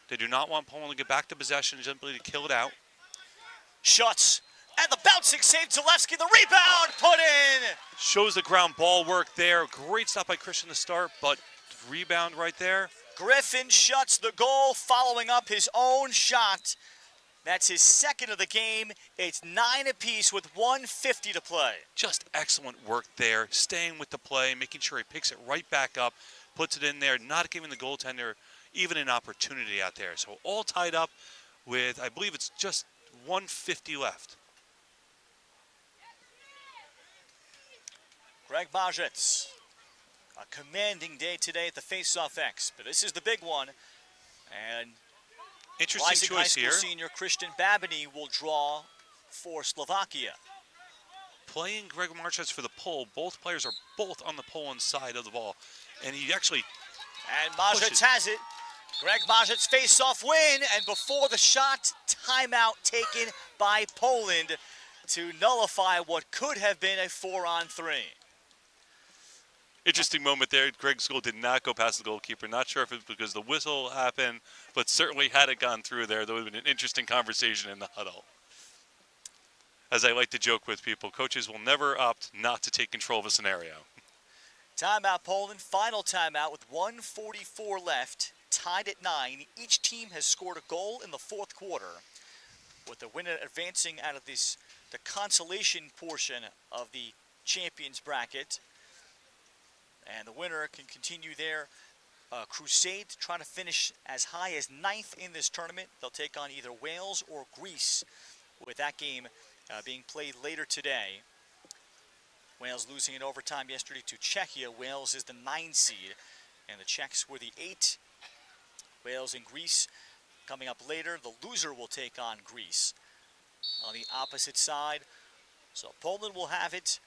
They do not want Poland to get back to possession, simply to kill it out. Schuts. And the bouncing save, Zalewski, the rebound put in. Shows the ground ball work there. Great stop by Christian to start, but rebound right there. Griffin shuts the goal, following up his own shot. That's his second of the game. It's 9 apiece with 1:50 to play. Just excellent work there, staying with the play, making sure he picks it right back up, puts it in there, not giving the goaltender even an opportunity out there. So all tied up with, I believe it's just 1:50 left. Greg Majec, a commanding day today at the Face-Off X, but this is the big one. And Interesting rising high choice school here. senior Christian Babiny will draw for Slovakia. Playing Greg Marches for the pole. Both players are both on the Poland side of the ball. And he actually And Majec has it. Greg Majec's face-off win, and before the shot, timeout taken by Poland to nullify what could have been a 4-on-3. interesting moment there. Greg's goal did not go past the goalkeeper. Not sure if it's because the whistle happened, but certainly had it gone through there would have been an interesting conversation in the huddle. As I like to joke with people, coaches will never opt not to take control of a scenario. Timeout Poland, final timeout with 1:44 left, tied at 9. Each team has scored a goal in the fourth quarter, with the winner advancing out of the consolation portion of the champions bracket. And the winner can continue their crusade, trying to finish as high as 9th in this tournament. They'll take on either Wales or Greece, with that game being played later today. Wales losing in overtime yesterday to Czechia. Wales is the 9 seed, and the Czechs were the 8. Wales and Greece coming up later. The loser will take on Greece on the opposite side. So Poland will have it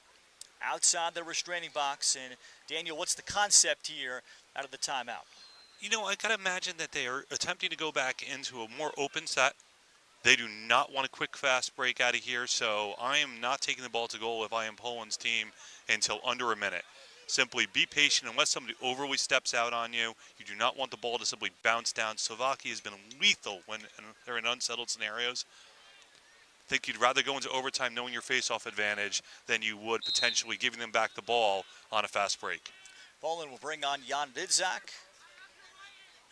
outside the restraining box. And Daniel, what's the concept here out of the timeout? You know, I gotta imagine that they are attempting to go back into a more open set. They do not want a quick, fast break out of here, so I am not taking the ball to goal if I am Poland's team until under a minute. Simply be patient. Unless somebody overly steps out on you, you do not want the ball to simply bounce down. Slovakia has been lethal when they're in unsettled scenarios. I think you'd rather go into overtime knowing your face-off advantage than you would potentially giving them back the ball on a fast break. Poland will bring on Jan Rydzak,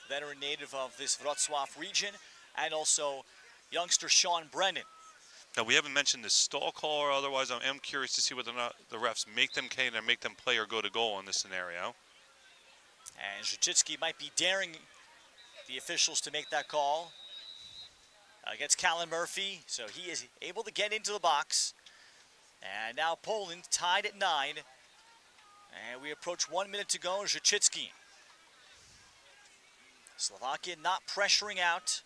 veteran native of this Wroclaw region, and also youngster Sean Brennan. Now, we haven't mentioned the stall call or otherwise. I am curious to see whether or not the refs make them cane or make them play or go to goal in this scenario. And Zhachitsky might be daring the officials to make that call against Callan Murphy, so he is able to get into the box. And now Poland tied at 9. And we approach 1 minute to go. Zhachitsky. Slovakia not pressuring out.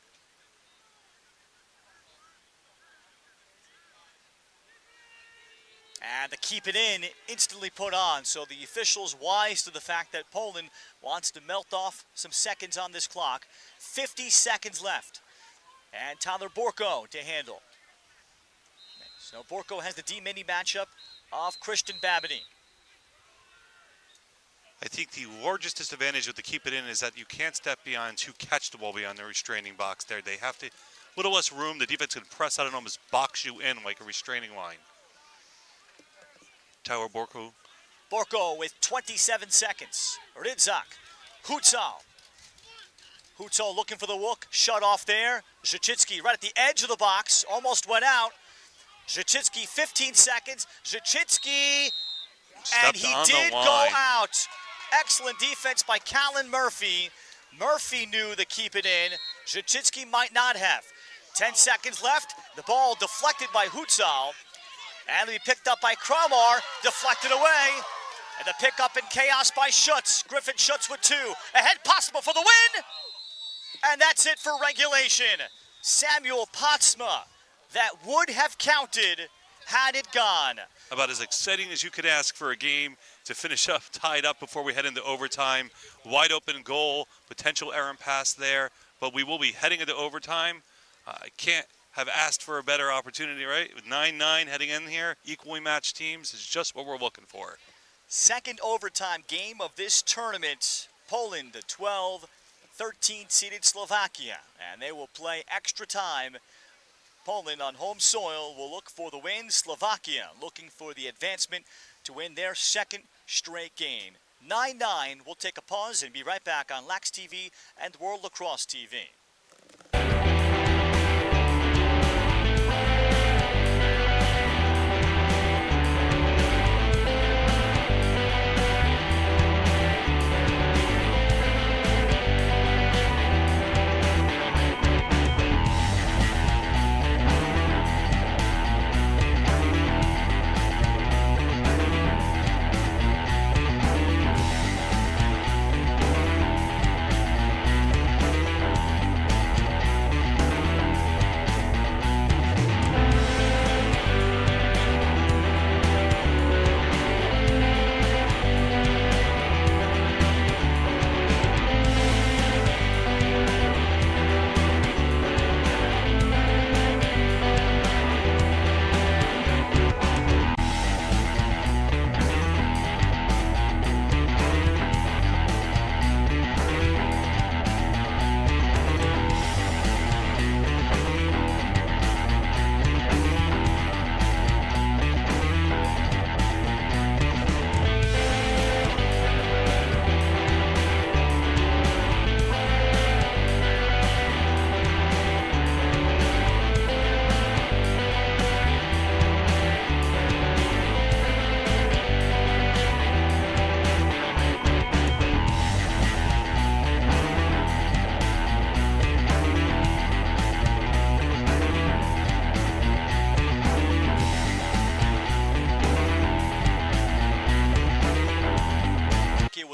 And the keep it in instantly put on. So the officials wise to the fact that Poland wants to melt off some seconds on this clock. 50 seconds left. And Tyler Borko to handle. So Borko has the D-mini matchup of Christian Babiny. I think the largest disadvantage with the keep it in is that you can't step beyond to catch the ball beyond the restraining box there. They have to, a little less room. The defense can press out and almost box you in like a restraining line. Tyler Borko. Borko with 27 seconds. Rydzak. Hutzal. Hutzal looking for the look. Shut off there. Zhachitsky right at the edge of the box. Almost went out. Zhachitsky 15 seconds. Zhachitsky. And he did go out. Excellent defense by Callan Murphy. Murphy knew to keep it in. Zachitsky might not have. 10 seconds left. The ball deflected by Hutzal. And it'll be picked up by Kramar. Deflected away. And the pickup in chaos by Schutz. Griffin Schutz with 2. Ahead possible for the win. And that's it for regulation. Samuel Potsma. That would have counted had it gone. About as exciting as you could ask for a game to finish up tied up before we head into overtime. Wide open goal, potential errant pass there, but we will be heading into overtime. I can't have asked for a better opportunity, right? With 9-9 heading in here, equally matched teams is just what we're looking for. Second overtime game of this tournament. Poland, the 13 seeded Slovakia, and they will play extra time. Poland on home soil will look for the win. Slovakia looking for the advancement to win their second straight game. 9-9. We'll take a pause and be right back on Lax TV and World Lacrosse TV.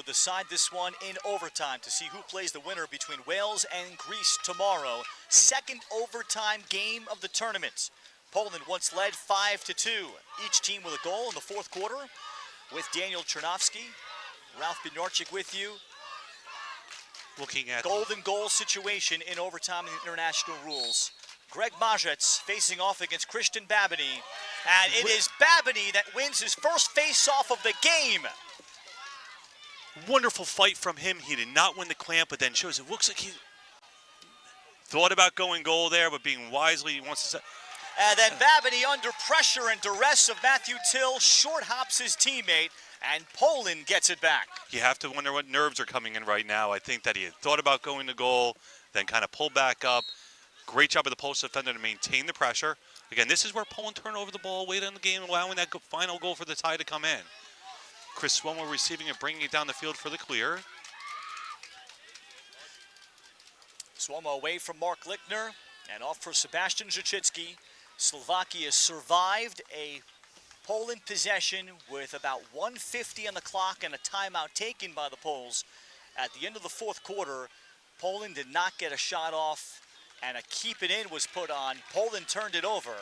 Decide this one in overtime to see who plays the winner between Wales and Greece tomorrow. Second overtime game of the tournament. Poland once led 5-2. Each team with a goal in the fourth quarter. With Daniel Chernovsky, Ralph Bjornchik with you. Looking at Golden goal situation in overtime in the international rules. Greg Majets facing off against Christian Babiny. And it is Babiny that wins his first face-off of the game. wonderful fight from him. He did not win the clamp, but then shows it looks like he thought about going goal there, but being wisely, he wants to set. And then Babiny, under pressure and duress of Matthew Till, short hops his teammate, and Poland gets it back. You have to wonder what nerves are coming in right now. I think that he had thought about going to goal, then kind of pulled back up. Great job of the Polish defender to maintain the pressure. Again, this is where Poland turned over the ball late in the game, allowing that final goal for the tie to come in. Chris Swomo receiving it, bringing it down the field for the clear. Swomo away from Mark Lichtner and off for Sebastian Zachitsky. Slovakia survived a Poland possession with about 1:50 on the clock and a timeout taken by the Poles. At the end of the fourth quarter, Poland did not get a shot off, and a keep it in was put on. Poland turned it over,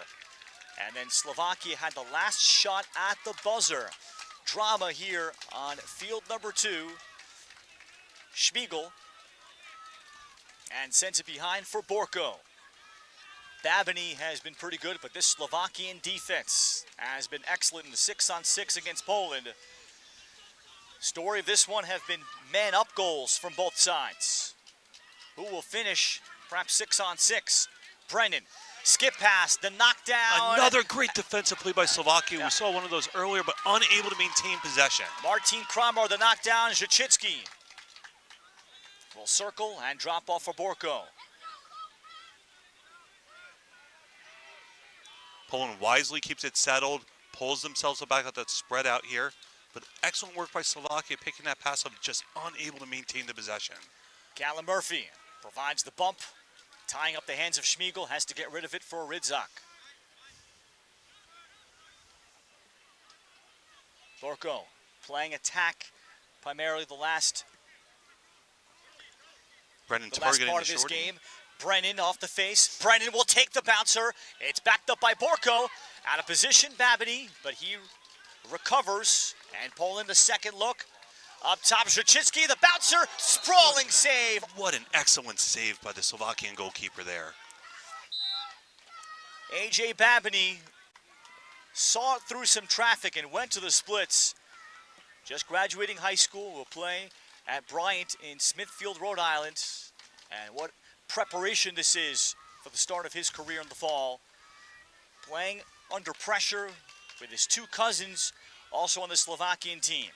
and then Slovakia had the last shot at the buzzer. Drama here on field number 2. Spiegel, and sends it behind for Borko. Babiny has been pretty good, but this Slovakian defense has been excellent in the 6-on-6 against Poland. Story of this one have been man-up goals from both sides. Who will finish perhaps 6-on-6? Brennan, skip pass, the knockdown. Another great defensive play by Slovakia. We saw one of those earlier, but unable to maintain possession. Martin Kramar, the knockdown. Zachitsky will circle and drop off for Borko. Poland wisely keeps it settled, pulls themselves back out that spread out here. But excellent work by Slovakia picking that pass up, just unable to maintain the possession. Callum Murphy provides the bump, tying up the hands of Schmiegel, has to get rid of it for Ridzak. Borko playing attack, primarily the last Brennan part targeting of the this shorty. game. Brennan off the face. Brennan will take the bouncer. It's backed up by Borko. Out of position, Babiny, but he recovers. And Poland a second look. Up top, Zhachitsky, the bouncer, sprawling save. What an excellent save by the Slovakian goalkeeper there. AJ Babiny saw it through some traffic and went to the splits. Just graduating high school, will play at Bryant in Smithfield, Rhode Island. And what preparation this is for the start of his career in the fall. Playing under pressure with his two cousins, also on the Slovakian team.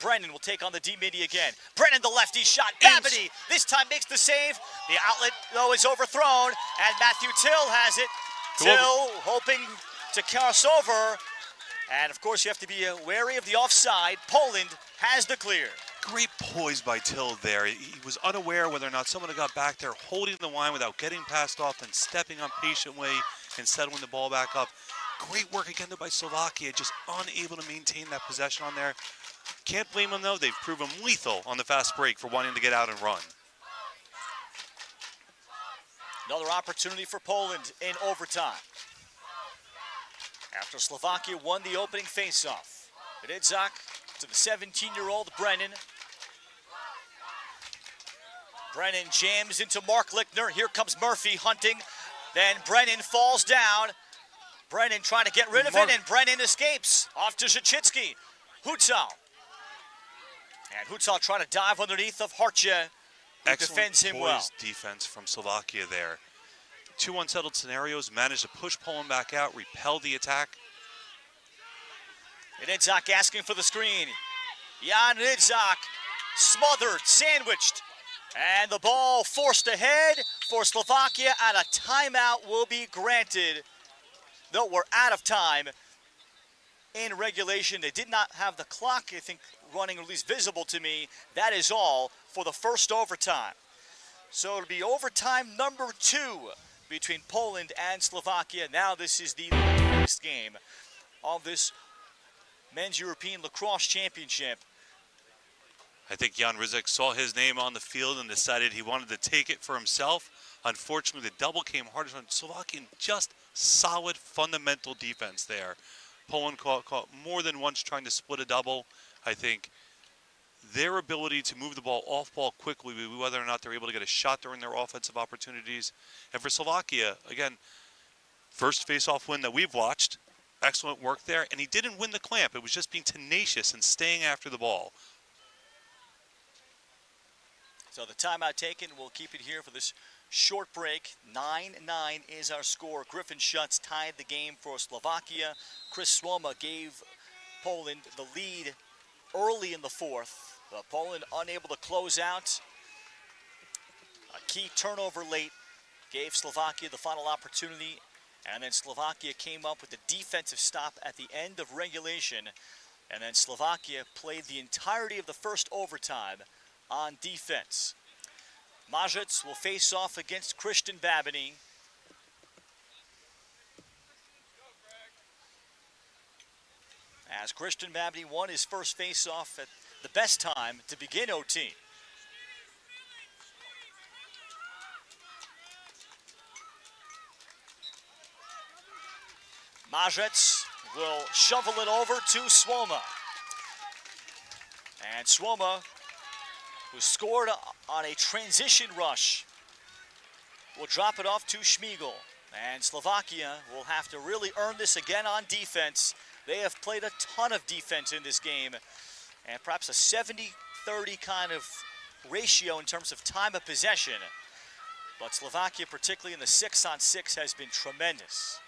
Brennan will take on the D-midi again. Brennan, the lefty shot. Babiny this time makes the save. The outlet, though, is overthrown, and Matthew Till has it. Till hoping to cross over. And, of course, you have to be wary of the offside. Poland has the clear. Great poise by Till there. He was unaware whether or not someone had got back there, holding the line without getting passed off and stepping on patiently and settling the ball back up. Great work again, though, by Slovakia, just unable to maintain that possession on there. Can't blame them, though. They've proven lethal on the fast break for wanting to get out and run. Another opportunity for Poland in overtime. After Slovakia won the opening faceoff. Ridzak to the 17-year-old Brennan. Brennan jams into Mark Lichtner. Here comes Murphy hunting. Then Brennan falls down. Brennan trying to get rid of it, and Brennan escapes. Off to Zhachitsky. Hutzal. And Hutzal trying to dive underneath of Hartje, who defends him well. Excellent defense from Slovakia there. Two unsettled scenarios, managed to push Poland back out, repel the attack. Ridzak asking for the screen. Jan Ridzak smothered, sandwiched. And the ball forced ahead for Slovakia, and a timeout will be granted. Though we're out of time in regulation. They did not have the clock, I think, running, at least visible to me. That is all for the first overtime. So it'll be overtime number 2 between Poland and Slovakia. Now this is the next game of this Men's European Lacrosse Championship. I think Jan Rizik saw his name on the field and decided he wanted to take it for himself. Unfortunately, the double came harder on Slovakian. Just solid, fundamental defense there. Poland caught more than once trying to split a double. I think their ability to move the ball off ball quickly, whether or not they're able to get a shot during their offensive opportunities. And for Slovakia, again, first face-off win that we've watched. Excellent work there. And he didn't win the clamp. It was just being tenacious and staying after the ball. So the timeout taken, we'll keep it here for this short break. 9-9 is our score. Griffin Schutz tied the game for Slovakia. Chris Swoma gave Poland the lead early in the fourth. Poland unable to close out. A key turnover late gave Slovakia the final opportunity. And then Slovakia came up with a defensive stop at the end of regulation. And then Slovakia played the entirety of the first overtime on defense. Majic will face off against Christian Babiny. As Christian Babiny won his first face-off at the best time to begin OT. Majic will shovel it over to Swoma. And Swoma, who scored on a transition rush, will drop it off to Schmiegel. And Slovakia will have to really earn this again on defense. They have played a ton of defense in this game, and perhaps a 70-30 kind of ratio in terms of time of possession. But Slovakia, particularly in the 6-on-6, has been tremendous.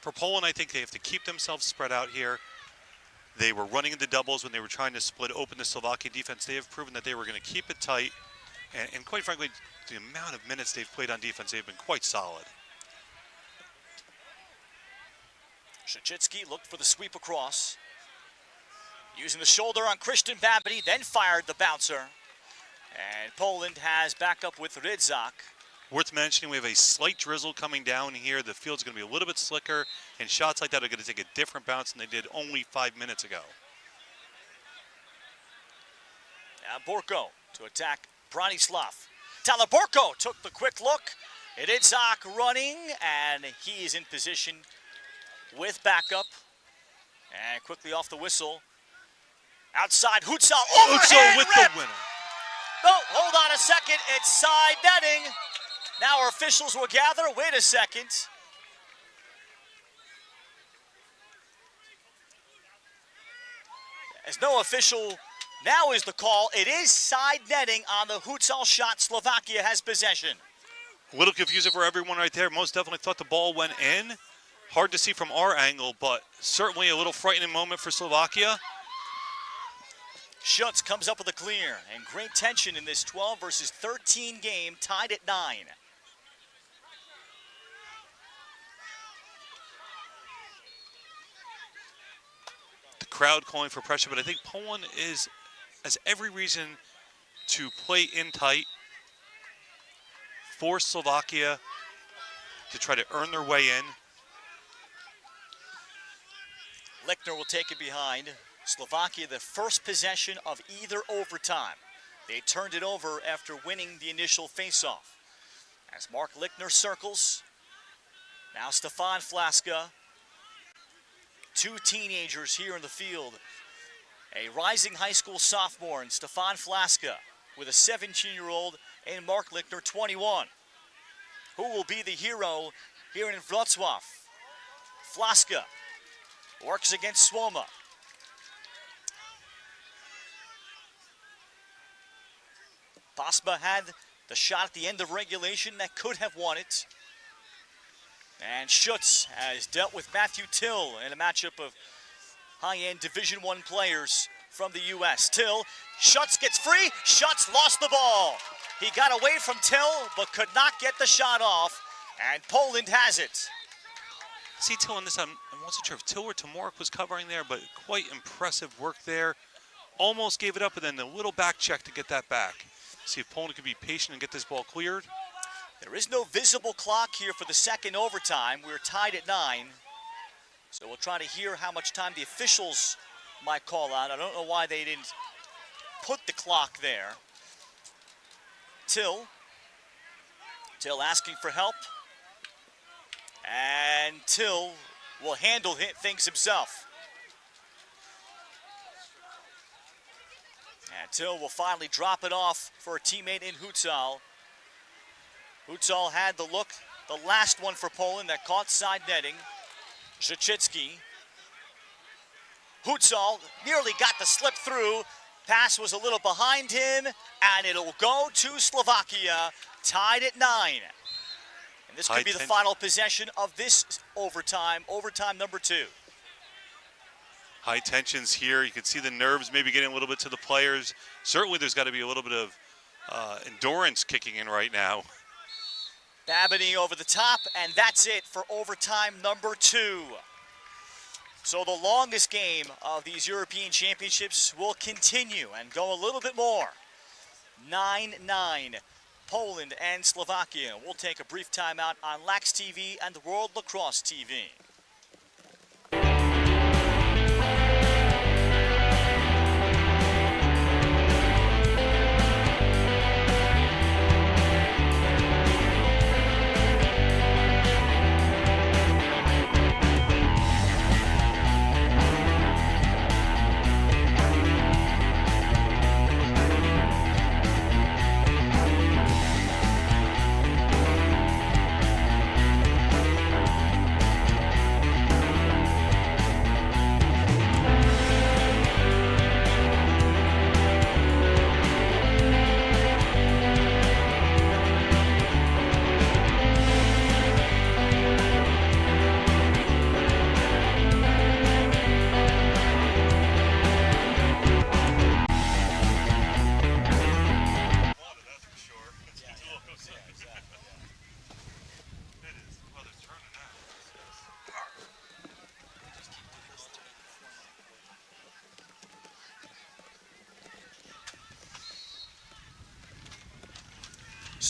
For Poland, I think they have to keep themselves spread out here. They were running into doubles when they were trying to split open the Slovakian defense. They have proven that they were going to keep it tight. And quite frankly, the amount of minutes they've played on defense, they've been quite solid. Zhachitsky looked for the sweep across. Using the shoulder on Christian Babiny, then fired the bouncer. And Poland has backup with Rydzak. Worth mentioning, we have a slight drizzle coming down here. The field's going to be a little bit slicker, and shots like that are going to take a different bounce than they did only 5 minutes ago. Now Borko to attack Branislav. Tyler Borko took the quick look. Rydzak running, and he is in position with backup. And quickly off the whistle. Outside, Hutzal overhand with rip. the winner. Oh, hold on a second. It's side netting. Now our officials will gather. Wait a second. As no official now is the call. It is side netting on the Hutzal shot. Slovakia has possession. A little confusing for everyone right there. Most definitely thought the ball went in. Hard to see from our angle, but certainly a little frightening moment for Slovakia. Schutz comes up with a clear, and great tension in this 12 versus 13 game, tied at 9. The crowd calling for pressure, but I think Poland has every reason to play in tight, force Slovakia to try to earn their way in. Lichtner will take it behind. Slovakia, the first possession of either overtime. They turned it over after winning the initial faceoff. As Mark Lichtner circles, now Stefan Flaska. Two teenagers here in the field. A rising high school sophomore in Stefan Flaska with a 17-year-old and Mark Lichtner, 21. Who will be the hero here in Wroclaw? Flaska works against Suoma. Pasma had the shot at the end of regulation that could have won it. And Schutz has dealt with Matthew Till in a matchup of high-end Division I players from the U.S. Till, Schutz gets free. Schutz lost the ball. He got away from Till, but could not get the shot off. And Poland has it. See Till on this, I wasn't sure if Till or Tomorek was covering there, but quite impressive work there. Almost gave it up, and then a little back check to get that back. See if Poland can be patient and get this ball cleared. There is no visible clock here for the second overtime. We're tied at 9. So we'll try to hear how much time the officials might call out. I don't know why they didn't put the clock there. Till asking for help. And Till will handle things himself. And Till will finally drop it off for a teammate in Hutzal. Hutzal had the look, the last one for Poland that caught side netting. Zachitsky. Hutzal nearly got the slip through. Pass was a little behind him, and it'll go to Slovakia, tied at 9. And this could be the final possession of this overtime number 2. High tensions here. You can see the nerves maybe getting a little bit to the players. Certainly there's got to be a little bit of endurance kicking in right now. Babiny over the top, and that's it for overtime number 2. So the longest game of these European Championships will continue and go a little bit more. 9-9, Poland and Slovakia. We'll take a brief timeout on Lax TV and the World Lacrosse TV.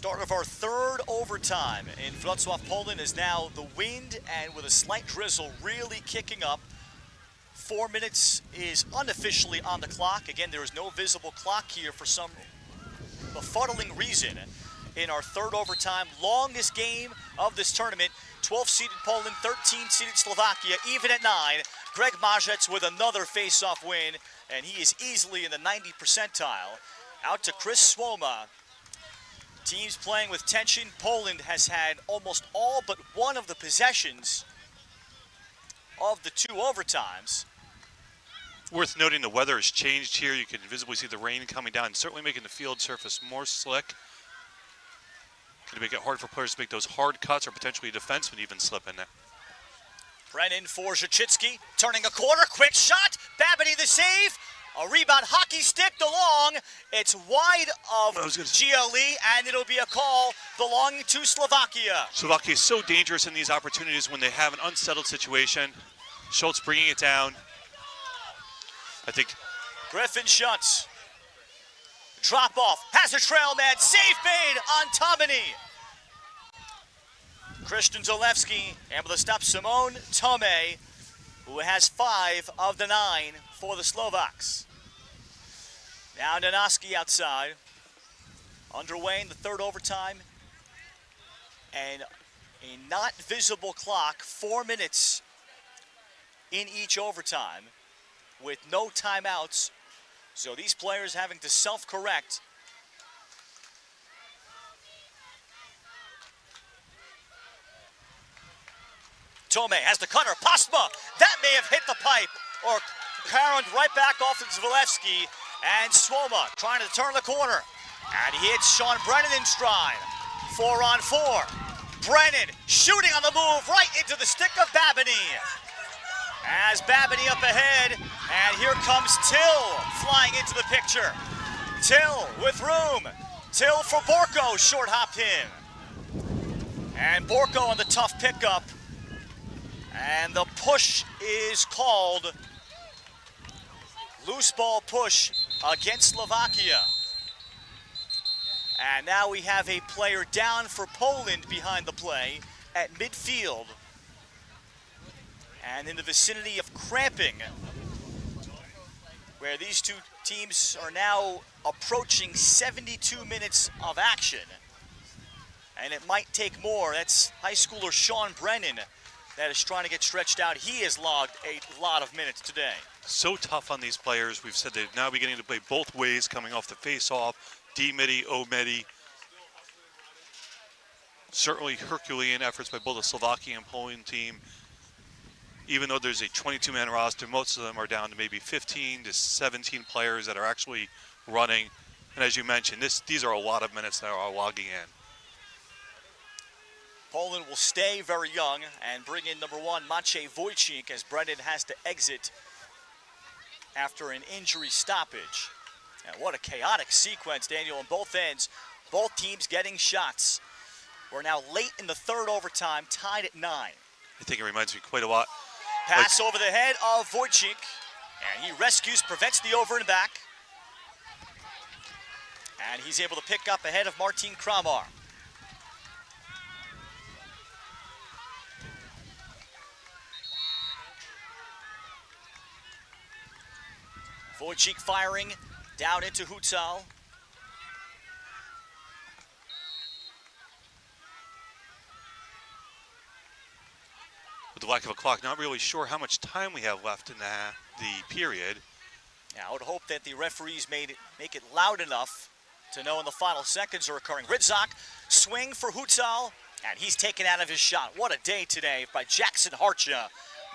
Start of our third overtime in Wroclaw, Poland is now the wind and with a slight drizzle really kicking up. 4 minutes is unofficially on the clock. Again, there is no visible clock here for some befuddling reason in our third overtime. Longest game of this tournament. 12-seeded Poland, 13-seeded Slovakia, even at 9. Greg Marzec with another face-off win, and he is easily in the 90 percentile. Out to Chris Swoma. Teams playing with tension. Poland has had almost all but one of the possessions of the two overtimes. Worth noting the weather has changed here. You can visibly see the rain coming down, certainly making the field surface more slick. Going to make it hard for players to make those hard cuts, or potentially a defenseman even slip in there. Brennan for Zachitsky, turning a corner, quick shot, Babity the save, a rebound, hockey stick along, it's wide of GLE, and it'll be a call belonging to Slovakia. Slovakia is so dangerous in these opportunities when they have an unsettled situation. Schultz bringing it down. I think Griffin Schutz, drop off, has a trail man, save made on Tomini. Christian Zalewski able to stop Simone Tome, who has 5 of the 9 for the Slovaks. Now Nanoski outside. Underway in the third overtime. And a not visible clock, 4 minutes in each overtime with no timeouts. So these players having to self-correct. Tome has the cutter, Postma, that may have hit the pipe, or carried right back off to Zvalewski, and Swoma trying to turn the corner, and he hits Sean Brennan in stride. 4-on-4, Brennan shooting on the move right into the stick of Babiny. As Babiny up ahead, and here comes Till flying into the picture. Till with room, Till for Borko, short hopped in. And Borko on the tough pickup. And the push is called. Loose ball push against Slovakia. And now we have a player down for Poland behind the play at midfield. And in the vicinity of cramping, where these two teams are now approaching 72 minutes of action. And it might take more. That's high schooler Sean Brennan that is trying to get stretched out. He has logged a lot of minutes today. So tough on these players. We've said they're now beginning to play both ways, coming off the face-off, D-midi, O-midi. Certainly Herculean efforts by both the Slovakian and Polish team. Even though there's a 22-man roster, most of them are down to maybe 15 to 17 players that are actually running. And as you mentioned, these are a lot of minutes that are logging in. Poland will stay very young and bring in number 1, Maciej Wojcik, as Brendan has to exit after an injury stoppage. And what a chaotic sequence, Daniel, on both ends. Both teams getting shots. We're now late in the third overtime, tied at 9. I think it reminds me quite a lot. Pass over the head of Wojcik, and he rescues, prevents the over and back. And he's able to pick up ahead of Martin Kramar. Wojcik firing down into Hutzal. With the lack of a clock, not really sure how much time we have left in the period. Yeah, I would hope that the referees make it loud enough to know when the final seconds are occurring. Ridzak, swing for Hutzal, and he's taken out of his shot. What a day today by Jackson Harcha,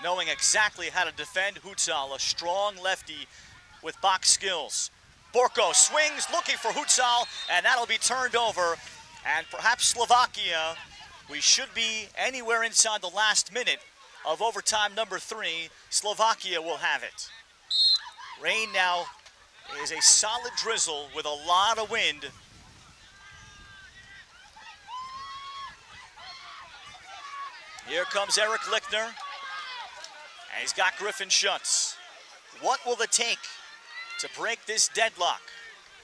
knowing exactly how to defend Hutzal, a strong lefty with box skills. Borko swings, looking for Hutzal, and that'll be turned over. And perhaps Slovakia, we should be anywhere inside the last minute of overtime number 3. Slovakia will have it. Rain now is a solid drizzle with a lot of wind. Here comes Eric Lichtner, and he's got Griffin Schutz. What will it take to break this deadlock?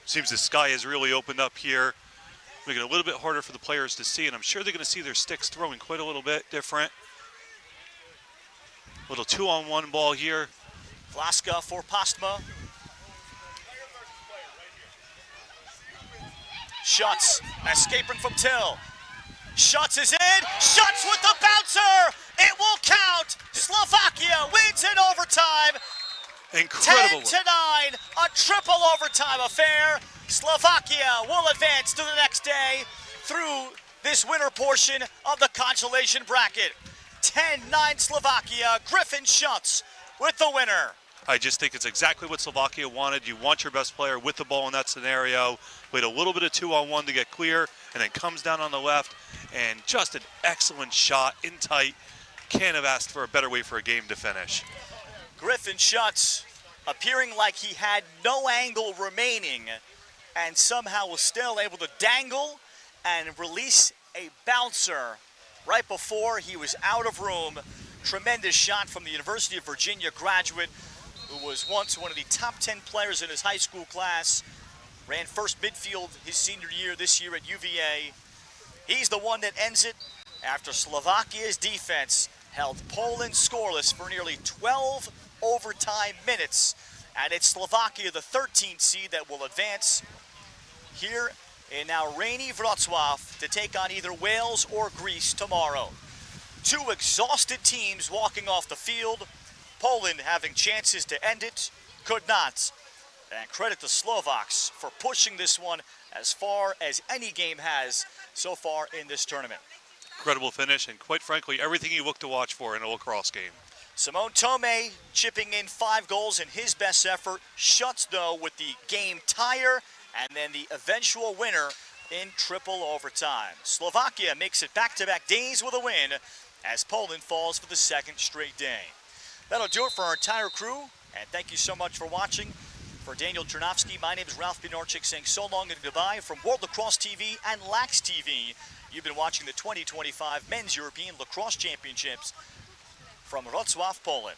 Seems the sky has really opened up here. Making it a little bit harder for the players to see, and I'm sure they're going to see their sticks throwing quite a little bit different. Little 2-on-1 ball here. Vlaska for Postma. Schutz escaping from Till. Schutz is in. Schutz with the bouncer. It will count. Slovakia wins in overtime. Incredible. 10-9, a triple overtime affair. Slovakia will advance to the next day through this winter portion of the consolation bracket. 10-9 Slovakia. Griffin Schutz with the winner. I just think it's exactly what Slovakia wanted. You want your best player with the ball in that scenario. Played a little bit of 2-on-1 to get clear, and then comes down on the left, and just an excellent shot in tight. Can't have asked for a better way for a game to finish. Griffin Schutz appearing like he had no angle remaining, and somehow was still able to dangle and release a bouncer right before he was out of room. Tremendous shot from the University of Virginia graduate, who was once one of the top 10 players in his high school class. Ran first midfield his senior year this year at UVA. He's the one that ends it after Slovakia's defense held Poland scoreless for nearly 12 overtime minutes. And it's Slovakia, the 13th seed, that will advance here in now rainy Wroclaw to take on either Wales or Greece tomorrow. Two exhausted teams walking off the field. Poland having chances to end it, could not. And credit the Slovaks for pushing this one as far as any game has so far in this tournament. Incredible finish, and quite frankly, everything you look to watch for in a lacrosse game. Simone Tomei chipping in 5 goals in his best effort. Schutz, though, with the game tire and then the eventual winner in triple overtime. Slovakia makes it back-to-back days with a win as Poland falls for the second straight day. That'll do it for our entire crew, and thank you so much for watching. For Daniel Chernovsky, my name is Ralph Binorchik saying so long and goodbye from World Lacrosse TV and Lax TV. You've been watching the 2025 Men's European Lacrosse Championships from Wrocław, Poland.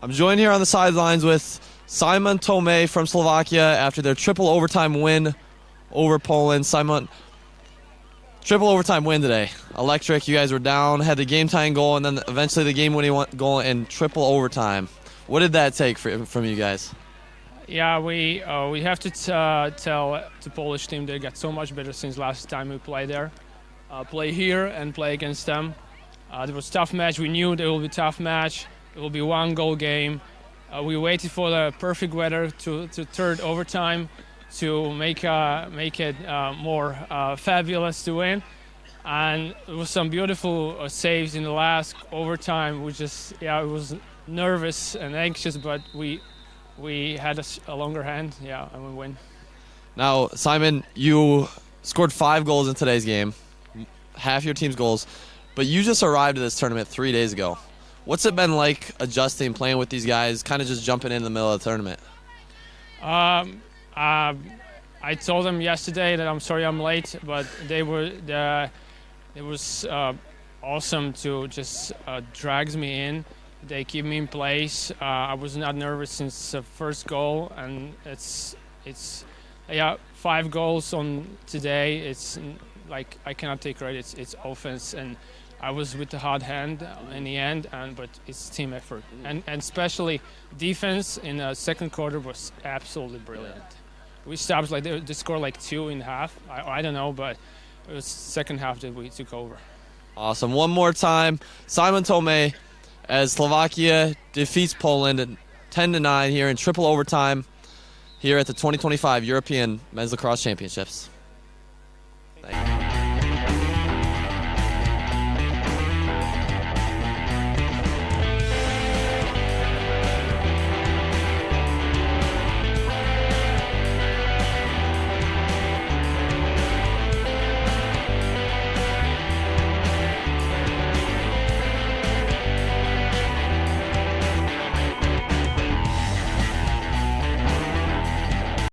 I'm joined here on the sidelines with Simon Tomé from Slovakia after their triple overtime win over Poland. Simon, triple overtime win today. Electric. You guys were down, had the game tying goal, and then eventually the game winning goal in triple overtime. What did that take from you guys? Yeah, we have to tell the Polish team they got so much better since last time we played there. Play here and play against them. It was a tough match. We knew it will be a tough match. It will be one goal game. We waited for the perfect weather to third overtime to make it more fabulous to win. And it was some beautiful saves in the last overtime. It was nervous and anxious, but we had a longer hand, and we win. Now, Simon, you scored 5 goals in today's game, half your team's goals, but you just arrived at this tournament 3 days ago. What's it been like adjusting, playing with these guys, kind of just jumping in the middle of the tournament? I told them yesterday that I'm sorry I'm late, but it was awesome to just drag me in. They keep me in place. I was not nervous since the first goal, and it's 5 goals on today. It's like I cannot take credit. It's offense, and I was with the hard hand in the end, but it's team effort, and especially defense in the second quarter was absolutely brilliant. We stopped they scored 2.5. I don't know, but it was second half that we took over. Awesome. One more time, Simon Tomé, as Slovakia defeats Poland 10-9 here in triple overtime here at the 2025 European Men's Lacrosse Championships.